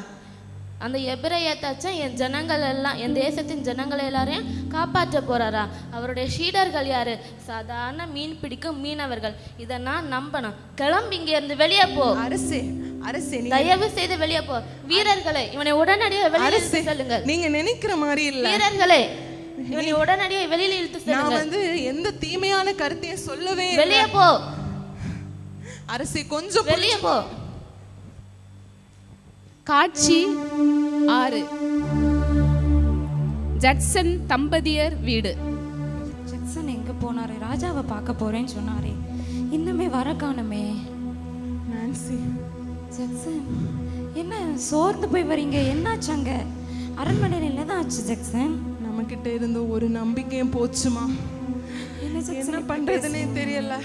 அந்த எபிரேய தச்சன் என் ஜனங்கள் எல்லாம், என் தேசத்தின் ஜனங்கள் எல்லாரையும் காப்பாற்ற போறாரா? அவருடைய ஷீடர்கள் யாரு? சாதாரண மீன் பிடிக்கும் மீனவர்கள். இதை நான் நம்பணும். கிளம்பி இங்க இருந்து வெளியே போ. அரசே, அரசே, தயவு செய்து வெளியே போ. வீரர்களே, இவனை உடனடியாக வெளியே இழுத்து செல்லுங்க. நீங்க நினைக்கிற மாதிரி இல்ல. வீரர்களே, இவனை உடனடியாக வெளியில இழுத்து செல்லுங்க. நான் வந்து எந்த தீமையான கருத்தையும் சொல்லவே இல்லை. வெளியே போ. அரசே, கொஞ்சம் வெளியே போ. காட்சி 6. ஜட்சன் தம்பதியர் வீடு. ஜட்சன் எங்க போனாரு? ராஜாவை பார்க்க போறேன்னு சொன்னாரே, இன்னுமே வர காணுமே. நான்சி, ஜட்சன் என்ன சோர்ந்து போய் வரீங்க? என்னாச்சாங்க? அரண்மனையில தான் ஆச்சு ஜட்சன். நம்ம கிட்ட இருந்த ஒரு நம்பிக்கையும் போச்சுமா. என்ன பண்றதுன்னே தெரியல.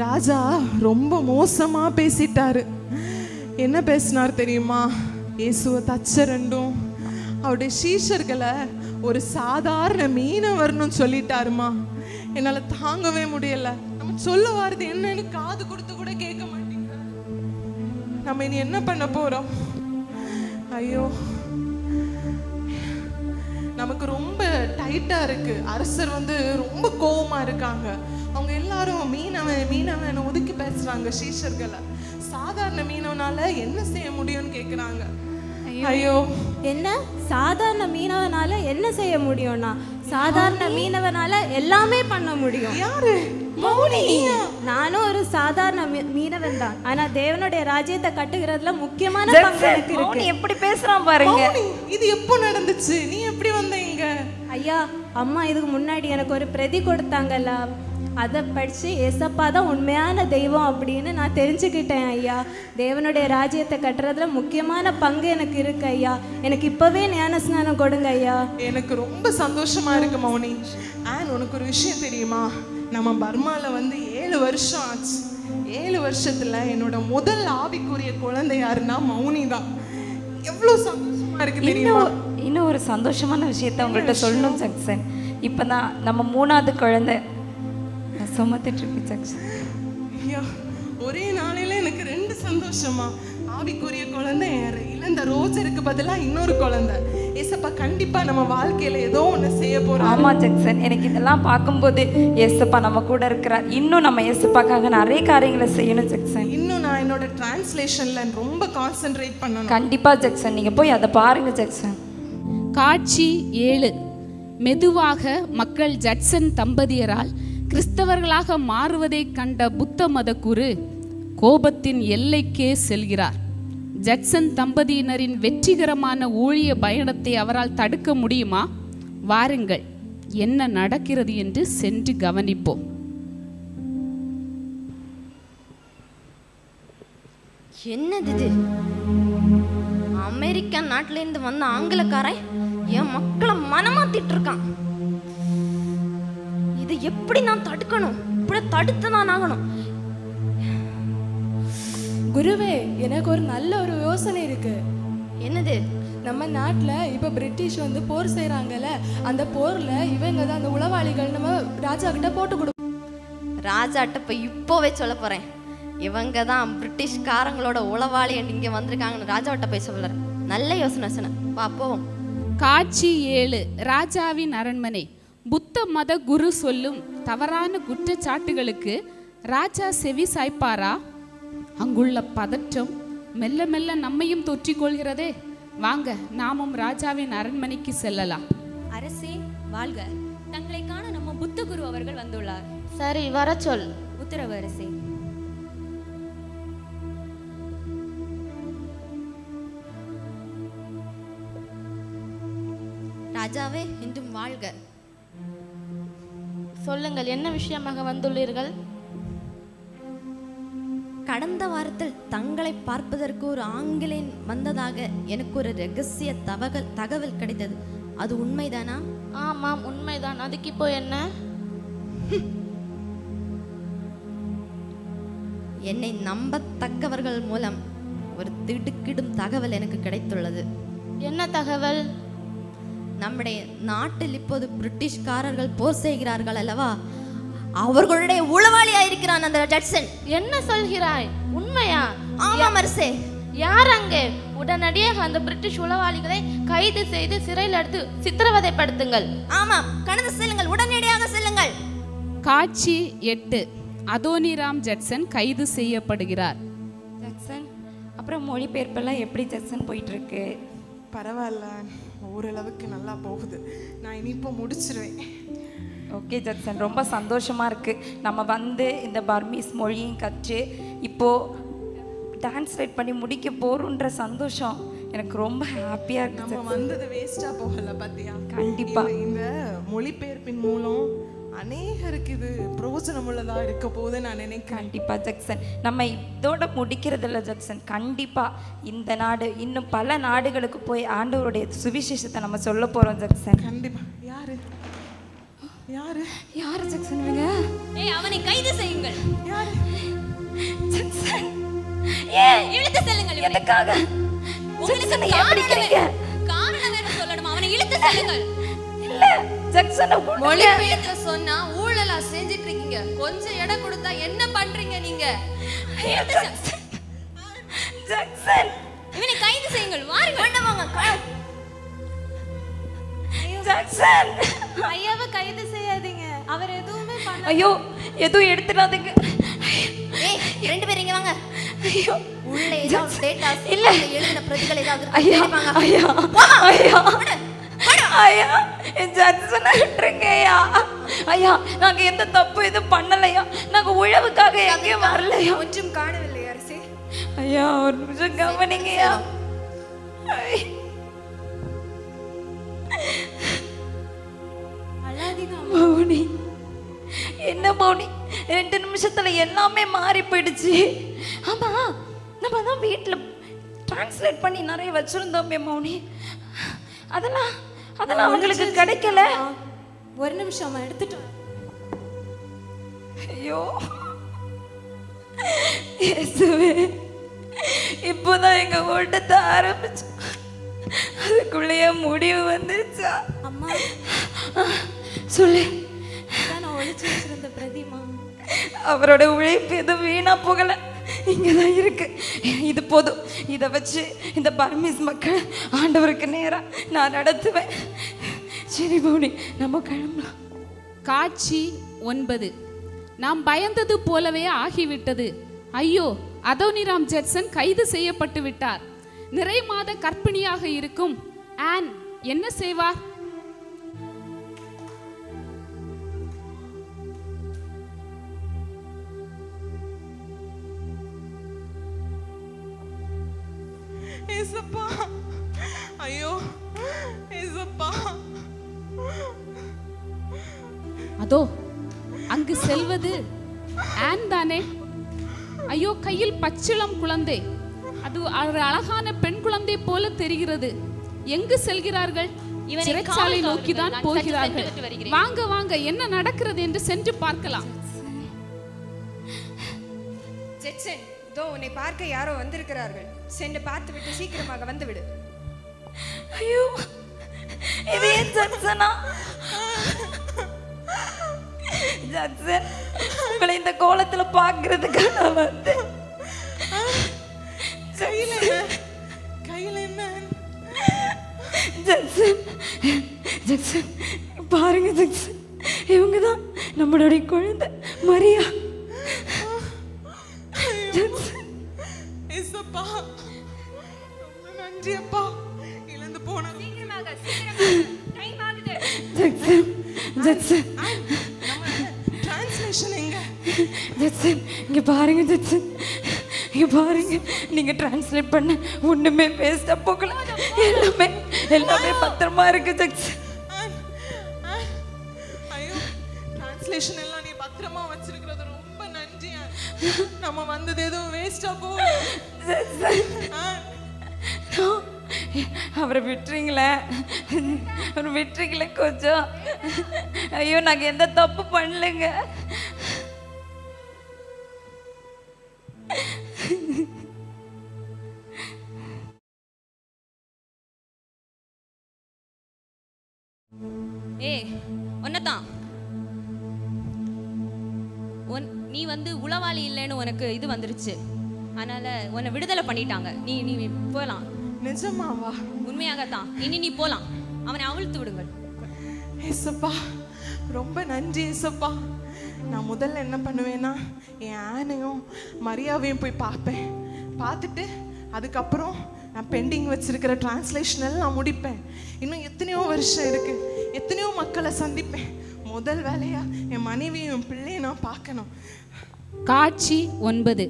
ராஜா ரொம்ப மோசமா பேசிட்டாரு. என்ன பேசினார் தெரியுமா? இயேசுவை தச்ச ரெண்டும் அவருடைய சீஷர்களை ஒரு சாதாரண மீனவர்னு சொல்லிட்டாருமா. என்னால தாங்கவே முடியல. நம்ம சொல்ல வாரது என்னன்னு காது கொடுத்து கூட கேட்க மாட்டேங்கிற. நம்ம இனி என்ன பண்ண போறோம்? ஐயோ, நமக்கு ரொம்ப டைட்டா இருக்கு. அரசர் ரொம்ப கோவமா இருக்காங்க. அவங்க எல்லாரும் மீனவன் மீனவன் ஒதுக்கி பேசுறாங்க சீஷர்களை. சாதாரண மீனவனால என்ன செய்ய முடியும்னு கேக்குறாங்க. ஐயோ, என்ன சாதாரண மீனவனால என்ன செய்ய முடியும்னா, சாதாரண மீனவனால எல்லாமே பண்ண முடியும். யாரு? மௌனி. நானும் ஒரு சாதாரண மீனவன் தான். ஆனா தேவனுடைய ராஜ்யத்தை கட்டுகிறதுல முக்கியமான பங்கு எனக்கு இருக்கு. மௌனி எப்படி பேசுறான் பாருங்க. இது எப்போ நடந்துச்சு? நீ எப்படி வந்தீங்க? ஐயா, அம்மா இதுக்கு முன்னாடி எனக்கு ஒரு பிரதி கொடுத்தாங்கல்ல, அதை படித்து ஏசப்பா தான் உண்மையான தெய்வம் அப்படின்னு நான் தெரிஞ்சுக்கிட்டேன் ஐயா. தேவனுடைய ராஜ்யத்தை கட்டுறதுல முக்கியமான பங்கு எனக்கு இருக்கு ஐயா. எனக்கு இப்போவே ஞானஸ்நானம் கொடுங்க ஐயா. எனக்கு ரொம்ப சந்தோஷமா இருக்கு மௌனி. உனக்கு ஒரு விஷயம் தெரியுமா? நம்ம பர்மாவில் 7 வருஷம் ஆச்சு. 7 வருஷத்துல என்னோட முதல் ஆவிக்குரிய குழந்தை யாருன்னா மௌனி தான். எவ்வளோ சந்தோஷமா இருக்கு தெரியுமா? இன்னும் ஒரு சந்தோஷமான விஷயத்த உங்கள்கிட்ட சொல்லணும் ஜக்சன். இப்போதான் நம்ம 3வது குழந்தை சுமத்துட்டு இருக்கு ஜக்சன். ஐயா, ஒரே நாளையில எனக்கு 2 சந்தோஷமா. ஆவிக்குரிய குழந்தை இழந்த ரோஜருக்கு பதிலாக இன்னொரு குழந்தை. ஏசப்பா கண்டிப்பா நம்ம வாழ்க்கையில ஏதோ ஒன்று செய்ய போறோம். ஆமா ஜக்சன், எனக்கு இதெல்லாம் பார்க்கும்போது ஏசப்பா நம்ம கூட இருக்கிறார். இன்னும் நம்ம ஏசப்பாக்காக நிறைய காரியங்களை செய்யணும் ஜக்சன். இன்னும் நான் என்னோட டிரான்ஸ்லேஷன்ல ரொம்ப கான்சென்ட்ரேட் பண்ணணும். கண்டிப்பா ஜக்சன், நீங்க போய் அதை பாருங்க ஜக்சன். காட்சி 7. மெதுவாக மக்கள் ஜட்சன் தம்பதியரால் கிறிஸ்தவர்களாக மாறுவதை கண்ட புத்த மத குரு கோபத்தின் எல்லைக்கே செல்கிறார். ஜட்சன் தம்பதியினரின் வெற்றிகரமான ஊழிய பயணத்தை அவரால் தடுக்க முடியுமா? வாருங்கள், என்ன நடக்கிறது என்று சென்று கவனிப்போம். என்னது இது? அமெரிக்கா நாட்டிலேருந்து வந்த ஆங்கிலக்காரன் என் மக்களை மனமாத்திட்டு இருக்கான். இது எப்படி நான் தடுக்கணும்? இப்படி தடுத்து தான் ஆகணும். குருவே, எனக்கு ஒரு நல்ல ஒரு யோசனை இருக்கு. என்னது? நம்ம நாட்டில் இப்போ பிரிட்டிஷ் போர் செய்கிறாங்கல்ல, அந்த போரில் இவங்க தான் அந்த உளவாளிகள் நம்ம ராஜா கிட்ட போட்டு கொடுப்போம். ராஜாட்ட போய் இப்போவே சொல்ல போகிறேன், இவங்க தான் பிரிட்டிஷ்காரங்களோட உளவாளி இங்கே வந்திருக்காங்கன்னு ராஜாவிட்ட போய் சொல்கிறேன். நல்ல யோசனை சொன்ன. வா போவோம். காட்சி 7. ராஜாவின் அரண்மனை. புத்த மத குரு சொல்லும் தவறான குற்றச்சாட்டுகளுக்கு ராஜா செவி சாய்ப்பாரா? அங்குள்ள பதற்றம் மெல்ல மெல்ல நம்மையும் தொற்றிக்கொள்கிறதே. வாங்க, நாமும் ராஜாவின் அரண்மனைக்கு செல்லலாம். அரசே வாழ்க. தங்களை காண நம்ம புத்த குரு அவர்கள் வந்துள்ளார். சரி, வர சொல். உத்தரவு அரசே. ராஜாவே இன்றும் வாழ்க. சொல்லுங்கள், என்ன விஷயமாக வந்துள்ளீர்கள்? கடந்த வாரத்தில் தங்களை பார்ப்பதற்கு ஒரு ஆங்கிலேயன் வந்ததாக எனக்கு ஒரு ரகசிய தகவல் கிடைத்தது. அது உண்மைதானா? ஆமாம், உண்மைதான். அதுக்கு இப்போ என்ன? என்னை நம்பத்தக்கவர்கள் மூலம் ஒரு திடுக்கிடும் தகவல் எனக்கு கிடைத்துள்ளது. என்ன தகவல்? நம்முடைய நாட்டில் இப்போது பிரிட்டிஷ்காரர்கள் போர் செய்கிறார்கள் அல்லவா, அவர்களுடைய உளவாளியாயிருக்கிறான் அந்த ஜட்சன். என்ன சொல்கிறாய்? உண்மையா? ஆமாம் அரசே. யார் அங்கே? உடனடியாக அந்த பிரிட்டிஷ் உளவாளிகளை கைது செய்து சிறையில் எடுத்து சித்திரவதைப்படுத்துங்கள். ஆமாம், கடந்து செல்லுங்கள், உடனடியாக செல்லுங்கள். காட்சி 8. அதோனிராம் ஜட்சன் கைது செய்யப்படுகிறார். ஜக்சன், அப்புறம் மொழிபெயர்ப்பெல்லாம் எப்படி ஜக்சன் போயிட்டு இருக்கு? பரவாயில்ல, ஓரளவுக்கு நல்லா போகுது. நான் இனி இப்போ முடிச்சிருவேன். ஓகே ஜக்சன், ரொம்ப சந்தோஷமாக இருக்குது. நம்ம இந்த பர்மீஸ் மொழியும் கற்று இப்போது டிரான்ஸ்லேட் பண்ணி முடிக்க போகிறோன்ற சந்தோஷம் எனக்கு ரொம்ப ஹாப்பியாக இருக்குது. நம்ம வந்தது வேஸ்ட்டாக போகலை பார்த்தியா? கண்டிப்பாக இந்த மொழிபெயர்ப்பின் மூலம் அநேகருக்கு இது பிரயோஜனம் உள்ளதாக இருக்க போது நான் நினைக்கிறேன். கண்டிப்பாக ஜக்சன், நம்ம இதோட முடிக்கிறதில்ல ஜக்சன். கண்டிப்பாக இந்த நாடு இன்னும் பல நாடுகளுக்கு போய் ஆண்டவருடைய சுவிசேஷத்தை நம்ம சொல்ல போகிறோம் ஜக்சன். கண்டிப்பாக. யாரு யாரு யாரு ஜக்சன்? அவனை கைது செய்யுங்கள். யாரு? ஜக்சன், இழுத்து செல்லுங்கள். எதுக்காக? உங்களுக்கு காரணம் வேணும் சொல்லணும். அவனை இழுத்து செல்லுங்கள். இல்ல ஜக்சனை மொழிபெயர்த்து சொன்னா ஊழலா செஞ்சிட்டு இருக்கீங்க. கொஞ்சம் இடம் கொடுத்தா என்ன பண்றீங்க நீங்க? ஜக்சன் இவனை கைது செய்யுங்கள். வாருங்க. கொண்டு வாங்க. ஜக்சன் ஐயாவை கைது செய்யாதீங்க. அவர் எதுவுமே பண்ண. ஐயோ எதுவும் எடுத்துடாதீங்க. ஏய் ரெண்டு பேரும் இங்க வாங்க. ஐயோ உள்ள ஏதாவது டேட்டாஸ் இல்ல எழுதின பிரதிகள் ஏதாவது ஐயா எடுப்பாங்க. ஐயா ஐயா ஐயா ஜக்சனை விட்டுருங்க ஐயா. ஐயா நாங்க எந்த தப்பு எதுவும் பண்ணலையா. நாங்க உழவுக்காக எங்கேயும் வரலையா. ஒன்றும் காணவில்லை அரசே. ஐயா ஒரு நிமிஷம் கவனிங்கய்யா. மௌனி என்ன மௌனி 2 நிமிஷத்துல எல்லாமே மாறி போயிடுச்சு. ஆமா நம்ம தான் வீட்டில் டிரான்ஸ்லேட் பண்ணி நிறைய வச்சிருந்தோமே மௌனி. அதெல்லாம் உங்களுக்கு கிடைக்கல. ஒரு நிமிஷம் எடுத்துட்டு. ஐயோ இயேசுவே இப்போதான் எங்க ஓட்டத்தை ஆரம்பிச்சோம். அதுக்குள்ளேயே முடிவு வந்துருச்சா? அம்மா சொல்லு. நான் ஒளிச்சு வச்சிருந்த பிரதிமா அவரோட உழைப்பு எதுவும் வீணா போகல, இங்கதான் இருக்கு. இது போதும். இதை வச்சு இந்த பர்மீஸ் மக்கள் ஆண்டவருக்கு நேரா நான் நடத்துவேன். சரி மௌனி நம்ம கிளம்பலாம். காட்சி 9. நாம் பயந்தது போலவே ஆகிவிட்டது. ஐயோ, அதோனிராம் ஜட்சன் கைது செய்யப்பட்டு விட்டார். நிறை மாத கர்ப்பிணியாக இருக்கும் ஆன் என்ன செய்வார்? ஏசப்பா ஐயோ ஏசப்பா. அதோ அங்கு செல்வது ஆன் தானே? ஐயோ, கையில் பச்சிளம் குழந்தை. அது ஒரு அழகான பெண் குழந்தை போல தெரிகிறது. எங்கு செல்கிறார்கள்? சிறைச்சாலை நோக்கிதான் போகிறார்கள். வாங்க வாங்க, என்ன நடக்கிறது என்று சென்று பார்க்கலாம். ஜட்சன், இதோ உன்னை பார்க்க யாரோ வந்திருக்கிறார்கள். சென்று பார்த்துவிட்டு சீக்கிரமாக வந்துவிடு. ஐயோ, இது ஏன் ஜட்சனா? ஜட்சன், உங்களை இந்த கோலத்துல பார்க்கிறதுக்கு நான் வந்தேன். கையில என்ன ஜட்சன், ஜட்சன் பாருங்க ஜட்சன், இவங்க தான் நம்மளுடைய குழந்தை மரியா. ஏசப்பா ரொம்ப நன்றி அப்பா. இழந்து போன ஜட்சன், ஜட்சன் டிரான்ஸ்லேஷன் எங்க? ஜட்சன் இங்க பாருங்க ஜட்சன், இங்க பாருங்க. நீங்க டிரான்ஸ்லேட் பண்ண ஒண்ணுமே வேஸ்டா போகல. எல்லாமே பத்திரமா இருக்கு ஜட்சன். ஐயோ, டிரான்ஸ்லேஷன் எல்லாம் நீ பத்திரமா வச்சிருக்கிறது ரொம்ப நன்றி. நம்ம வந்தது எதுவும் வேஸ்டா போகல. அவரை விட்டுறீங்களே, அவரை விட்டுறீங்களே கொஞ்சம். ஐயோ, நாங்க எந்த தப்பு பண்ணலைங்க. ஒன்னதான் நீ வந்து உளவாளி இல்லைன்னு உனக்கு இது வந்துருச்சு. அதனால உன்னை விடுதலை பண்ணிட்டாங்க. நீ நீ போகலாம். நிஜமாவா? உண்மையாகத்தான். இனி நீ போகலாம். அவனை அவிழ்த்து விடுங்கள். ஏசப்பா ரொம்ப நன்றி ஏசப்பா. நான் முதல்ல என்ன பண்ணுவேன்னா என் ஆனையும் மரியாவையும் போய் பார்ப்பேன். பார்த்துட்டு அதுக்கப்புறம் நான் பெண்டிங் வச்சிருக்கிற டிரான்ஸ்லேஷன் எல்லாம் முடிப்பேன். இன்னும் எத்தனையோ வருஷம் இருக்கு, எத்தனையோ மக்களை சந்திப்பேன். முதல் வேலையா என் மனைவியும் என் பிள்ளையும் நான் பார்க்கணும். காட்சி 9.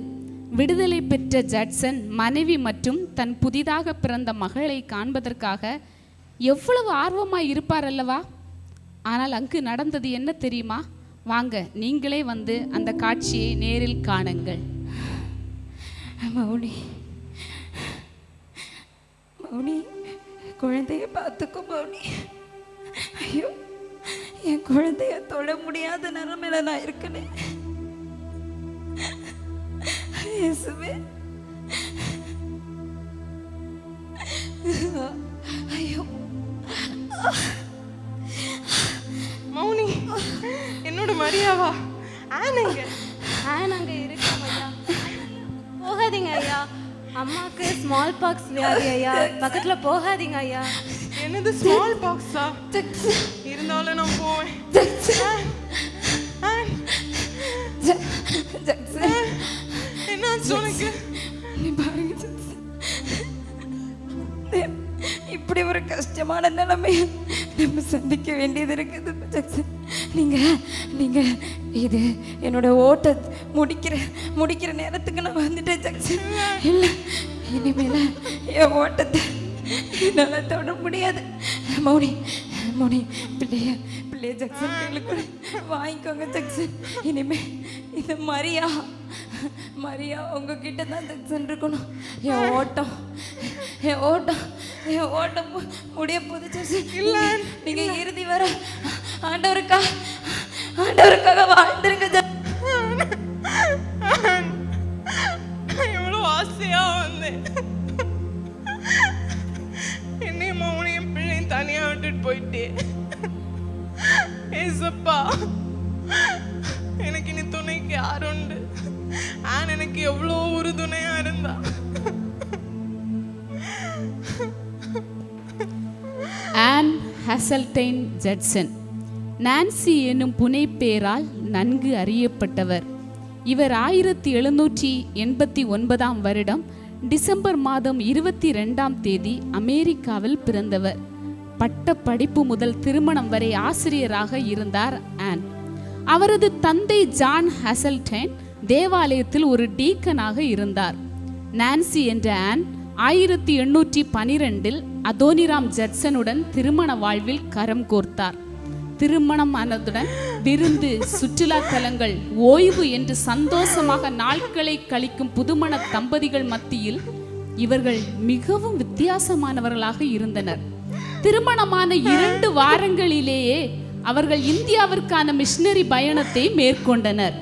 விடுதலை பெற்ற ஜட்சன் மனைவி மற்றும் தன் புதிதாக பிறந்த மகளை காண்பதற்காக எவ்வளவு ஆர்வமாய் இருப்பார் அல்லவா? ஆனால் அங்கு நடந்தது என்ன தெரியுமா? வாங்க, நீங்களே வந்து அந்த காட்சியை நேரில் காணுங்கள். மௌனி, மௌனி, குழந்தைய பார்த்துக்கோ மௌனி. ஐயோ, என் குழந்தைய தொட முடியாத நிலைமையில நான் இருக்கேன். இயேசுவே, ஐயோ போகாதீங்க ஐயா. அம்மாக்கு ஸ்மால் பாக்ஸ் வியாதி ஐயா, பக்கத்துல போகாதீங்க ஐயா. என்னது ஸ்மால் பாக்ஸா? இருந்தாலும் நான் போவேன். என்ன உனக்கு? நீ பாருங்க இப்படி ஒரு கஷ்டமான நிலைமையை நம்ம சந்திக்க வேண்டியது இருக்குது ஜக்சன். நீங்கள் இது என்னோட ஓட்ட முடிக்கிற நேரத்துக்கு நான் வந்துட்டேன் ஜக்சன். இல்லை, இனிமேல் என் ஓட்டத்தை என்னால் தொட முடியாது. மௌனி பிள்ளைய ஜக்சன் கையில் வாங்கிக்கோங்க ஜக்சன். இனிமே இந்த மரியா உங்ககிட்ட தான் ஜக்சன் இருக்கணும். என் ஓட்டம் முடிய போது ஜக்சன். இல்லை, நீங்கள் இறுதி வர ஆண்டவருக்காக வாழ்ந்துருங்க ஜக்சன். எவ்வளோ ஆசையா வந்தேன். என்னையும் மௌனியும் பிள்ளையும் தனியா விட்டுட்டு போயிட்டே. ஏசப்பா, எனக்கு இனி துணைக்கு யாருண்டு? எனக்கு எவ்வளோ உறுதுணையா இருந்தா. ஆன் ஹசல்டைன் ஜட்சன் நான்சி என்னும் புனைப்பெயரால் நன்கு அறியப்பட்டவர். இவர் 1789 வருடம் டிசம்பர் மாதம் 22ஆம் தேதி அமெரிக்காவில் பிறந்தவர். பட்ட படிப்பு முதல் திருமணம் வரை ஆசிரியராக இருந்தார் ஆன். அவரது தந்தை ஜான் ஹசல்டைன் தேவாலயத்தில் ஒரு டீக்கனாக இருந்தார். நான்சி என்ற ஆன் 1812 அதோனிராம் ஜட்சனுடன் திருமண வாழ்வில் கரம் கோர்த்தார். திருமணம் ஆனதுடன் விருந்து, சுற்றுலா தலங்கள், ஓய்வு என்று சந்தோஷமாக நாட்களை கழிக்கும் புதுமண தம்பதிகள் மத்தியில் இவர்கள் மிகவும் வித்தியாசமானவர்களாக இருந்தனர். திருமணமான 2 வாரங்களிலேயே அவர்கள் இந்தியாவிற்கான மிஷனரி பயணத்தை மேற்கொண்டனர்.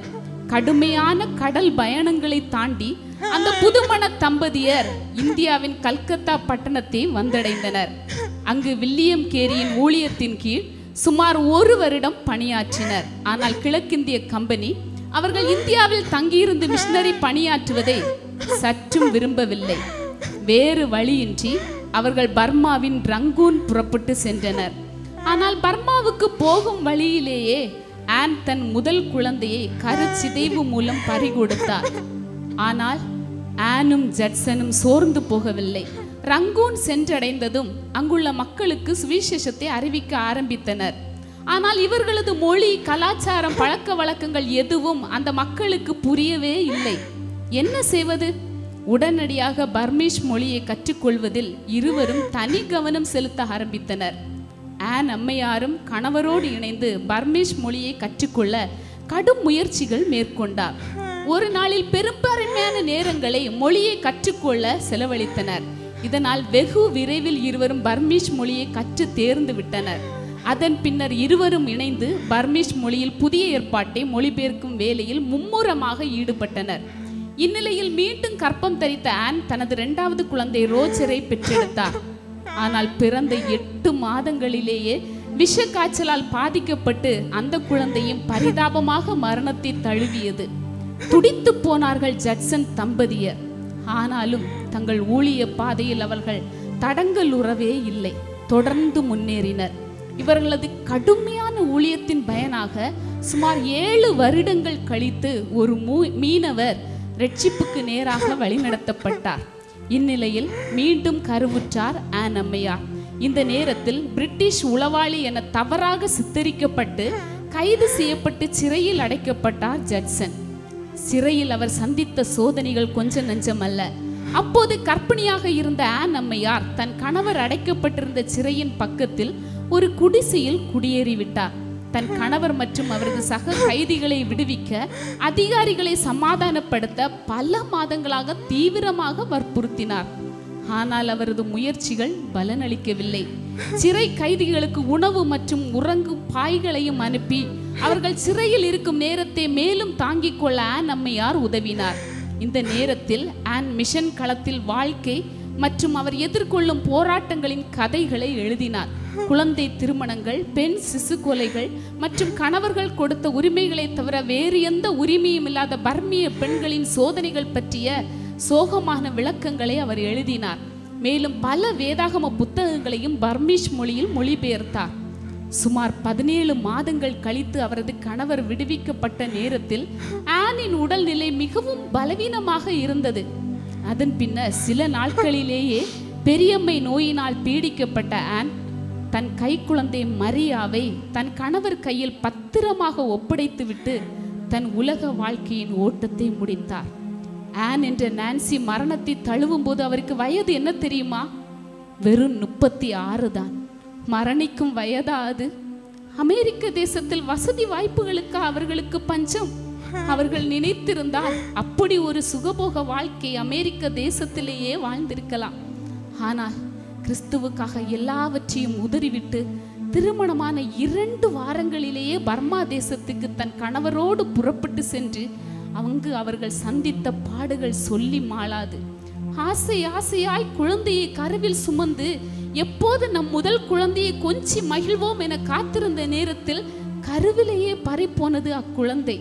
கடுமையான கடல் பயணங்களை தாண்டி அந்த புதுமண தம்பதியர் இந்தியாவின் கல்கத்தா பட்டணத்தை வந்தடைந்தனர். அங்கு வில்லியம் கேரியின் ஊழியத்தின் கீழ் சுமார் 1 வருடம் பணியாற்றினர். ஆனால் கிழக்கிந்திய கம்பெனி அவர்கள் இந்தியாவில் தங்கியிருந்து மிஷனரி பணியாற்றுவதை சற்றும் விரும்பவில்லை. வேறு வழியின்றி அவர்கள் பர்மாவின் ரங்கூன் புறப்பட்டு சென்றனர். ஆனால் பர்மாவுக்கு போகும் வழியிலேயே ஆன் தன் முதல் குழந்தையை கருச்சிதைவு மூலம் பறிகொடுத்தார். ஆனால் ஆனும் ஜட்சனும் சோர்ந்து போகவில்லை. ரங்கூன் சென்றடைந்ததும் அங்குள்ள மக்களுக்கு சுவிசேஷத்தை அறிவிக்க ஆரம்பித்தனர். ஆனால் இவர்களது மொழி, கலாச்சாரம், பழக்க வழக்கங்கள் எதுவும் அந்த மக்களுக்கு புரியவே இல்லை. என்ன செய்வது? உடனடியாக பர்மீஷ் மொழியை கற்றுக்கொள்வதில் இருவரும் தனி கவனம் செலுத்த ஆரம்பித்தனர். ஆன் அம்மையாரும் கணவரோடு இணைந்து பர்மீஷ் மொழியை கற்றுக்கொள்ள கடும் முயற்சிகள் மேற்கொண்டார். ஒரு நாளில் பெரும்பான்மையான நேரங்களை மொழியை கற்றுக்கொள்ள செலவழித்தனர். இதனால் வெகு விரைவில் இருவரும் பர்மீஷ் மொழியை கற்று தேர்ந்து விட்டனர். அதன் பின்னர் இருவரும் இணைந்து பர்மீஷ் மொழியில் புதிய ஏற்பாட்டை மொழிபெயர்க்கும் வேலையில் மும்முரமாக ஈடுபட்டனர். இந்நிலையில் மீண்டும் கர்ப்பம் தரித்த ஆன் தனது 2வது குழந்தை ரோஜரை பெற்றெடுத்தார். ஆனால் பிறந்த 8 மாதங்களிலேயே விஷ காய்ச்சலால் பாதிக்கப்பட்டு அந்த குழந்தையும் பரிதாபமாக மரணத்தை தழுவியது. துடித்து போனார்கள் ஜட்சன் தம்பதியர். ஆனாலும் தங்கள் ஊழிய பாதையில் அவர்கள் தடங்கல் உறவே இல்லை, தொடர்ந்து முன்னேறினர். இவர்களது கடுமையான ஊழியத்தின் பயனாக சுமார் 7 வருடங்கள் கழித்து ஒரு மீனவர் ரட்சிப்புக்கு நேராக வழிநடத்தப்பட்டார். இந்நிலையில் மீண்டும் கருவுற்றார் ஆன் அம்மையார். இந்த நேரத்தில் பிரிட்டிஷ் உளவாளி என தவறாக சித்தரிக்கப்பட்டு கைது செய்யப்பட்டு சிறையில் அடைக்கப்பட்டார் ஜட்சன். சிறையில் அவர் சந்தித்த சோதனைகள் கொஞ்சம் நஞ்சமல்ல. அப்போது கர்ப்பிணியாக இருந்த ஆன் அம்மையார் தன் கணவர் அடைக்கப்பட்டிருந்த சிறையின் பக்கத்தில் ஒரு குடிசையில் குடியேறிவிட்டார். தன் கணவர் மற்றும் அவரது சக கைதிகளை விடுவிக்க அதிகாரிகளை சமாதானப்படுத்த பல மாதங்களாக தீவிரமாக வற்புறுத்தினார். ஆனால் அவரது முயற்சிகள் பலனளிக்கவில்லை. சிறை கைதிகளுக்கு உணவு மற்றும் உறங்கும் பாய்களையும் அனுப்பி அவர்கள் சிறையில் இருக்கும் நேரத்தை மேலும் தாங்கிக் கொள்ள ஆன் அம்மையார் உதவினார். இந்த நேரத்தில் ஆன் மிஷன் களத்தில் வாழ்க்கை மற்றும் அவர் எதிர்கொள்ளும் போராட்டங்களின் கதைகளை எழுதினார். குழந்தை திருமணங்கள், பெண் சிசு கொலைகள் மற்றும் கணவர்கள் கொடுத்த உரிமைகளை தவிர வேறு எந்த உரிமையும் இல்லாத பர்மிய பெண்களின் சோதனைகள் பற்றிய சோகமான விளக்கங்களை அவர் எழுதினார். மேலும் பல வேதாகம புத்தகங்களையும் பர்மீஷ் மொழியில் மொழிபெயர்த்தார். சுமார் 17 மாதங்கள் கழித்து அவரது கணவர் விடுவிக்கப்பட்ட நேரத்தில் ஆனின் உடல்நிலை மிகவும் பலவீனமாக இருந்தது. அதன் பின்னர் சில நாட்களிலேயே பெரியம்மை நோயினால் பீடிக்கப்பட்ட ஆன் தன் கைக்குழந்தை மரியாவை தன் கணவர் கையில் பத்திரமாக ஒப்படைத்துவிட்டு தன் உலக வாழ்க்கையின் ஓட்டத்தை முடித்தார். ஆன் என்ற நான்சி மரணத்தை தழுவும் போது அவருக்கு வயது என்ன தெரியுமா? வெறும் 36 தான். மரணிக்கும் வயதா அது? அமெரிக்க தேசத்தில் வசதி வாய்ப்புகளுக்கு அவர்களுக்கு பஞ்சம். அவர்கள் நினைத்திருந்தால் அப்படி ஒரு சுகபோக வாழ்க்கை அமெரிக்க தேசத்திலேயே வாழ்ந்திருக்கலாம். ஆனால் கிறிஸ்துவுக்காக எல்லாவற்றையும் உதறிவிட்டு திருமணமான 2 வாரங்களிலேயே பர்மா தேசத்துக்கு தன் கணவரோடு புறப்பட்டு சென்று அங்கு அவர்கள் சந்தித்த பாடுகள் சொல்லி மாளாது. ஆசை ஆசையாய் குழந்தையை கருவில் சுமந்து எப்போது நம் முதல் குழந்தையை கொஞ்சி மகிழ்வோம் என காத்திருந்த நேரத்தில் கருவிலேயே பறிப்போனது அக்குழந்தை.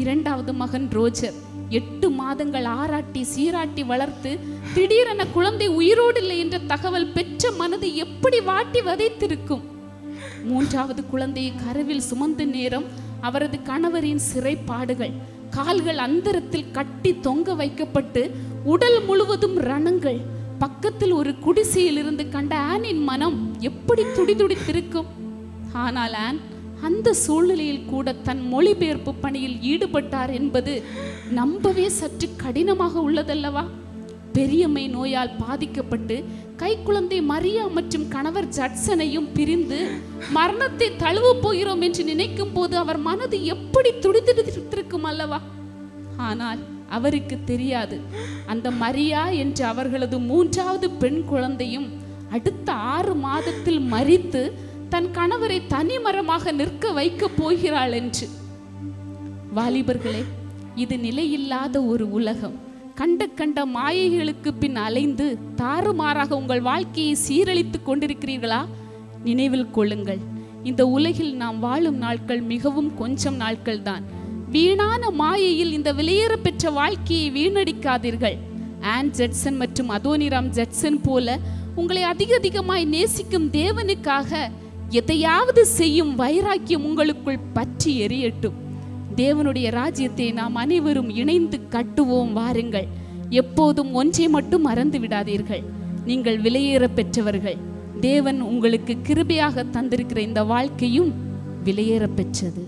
2வது மகன் ரோஜர் 8 மாதங்கள் ஆராட்டி சீராட்டி வளர்த்து திடீரென குழந்தை உயிரோடு இல்லை என்ற தகவல் பெற்ற மனதை எப்படி வாட்டி வதைத்திருக்கும். 3வது குழந்தையை கருவில் சுமந்த நேரம் அவரது கணவரின் சிறைப்பாடுகள். கால்கள் அந்தரத்தில் கட்டி தொங்க வைக்கப்பட்டு உடல் முழுவதும் ரணங்கள். பக்கத்தில் ஒரு குடிசையில் இருந்து கண்ட ஆனின் மனம் எப்படி துடிதுடித்திருக்கும். ஆனால் ஆன் அந்த சூழ்நிலையில் கூட தன் மொழிபெயர்ப்பு பணியில் ஈடுபட்டார் என்பது நம்பவே சற்று கடினமாக உள்ளதல்லவா? பெரியம்மை நோயால் பாதிக்கப்பட்டு கைக்குழந்தை மரியா மற்றும் கணவர் ஜட்சனையும் பிரிந்து மரணத்தை தழுவ போகிறோம் என்று நினைக்கும் போது அவர் மனது எப்படி துடிதுடித்திருக்கும் அல்லவா? ஆனால் அவருக்கு தெரியாது, அந்த மரியா என்ற அவர்களது 3வது பெண் குழந்தையும் அடுத்த 6 மாதத்தில் மரித்து தன் கணவரை தனிமரமாக நிற்க வைக்க போகிறாள் என்று. வாலிபர்களே, இது நிலையில்லாத ஒரு உலகம். கண்ட மாயைகளுக்கு பின் அலைந்து தாறுமாறாக உங்கள் வாழ்க்கையை சீரழித்து கொண்டிருக்கிறீர்களா? நினைவில் கொள்ளுங்கள், இந்த உலகில் நாம் வாழும் நாட்கள் மிகவும் கொஞ்சம் நாட்கள் தான். வீணான மாயையில் இந்த வெளியேற பெற்ற வாழ்க்கையை வீணடிக்காதீர்கள். ஆன் ஜட்சன் மற்றும் அதோனிராம் ஜட்சன் போல உங்களை அதிகமாய் நேசிக்கும் தேவனுக்காக எதையாவது செய்யும் வைராக்கியம் உங்களுக்குள் பற்றி எரியட்டும். தேவனுடைய ராஜ்யத்தை நாம் அனைவரும் இணைந்து கட்டுவோம். வாருங்கள். எப்போதும் ஒன்றை மட்டும் மறந்து விடாதீர்கள், நீங்கள் விலையேற பெற்றவர்கள். தேவன் உங்களுக்கு கிருபையாக தந்திருக்கிற இந்த வாழ்க்கையும் விலையேற பெற்றது.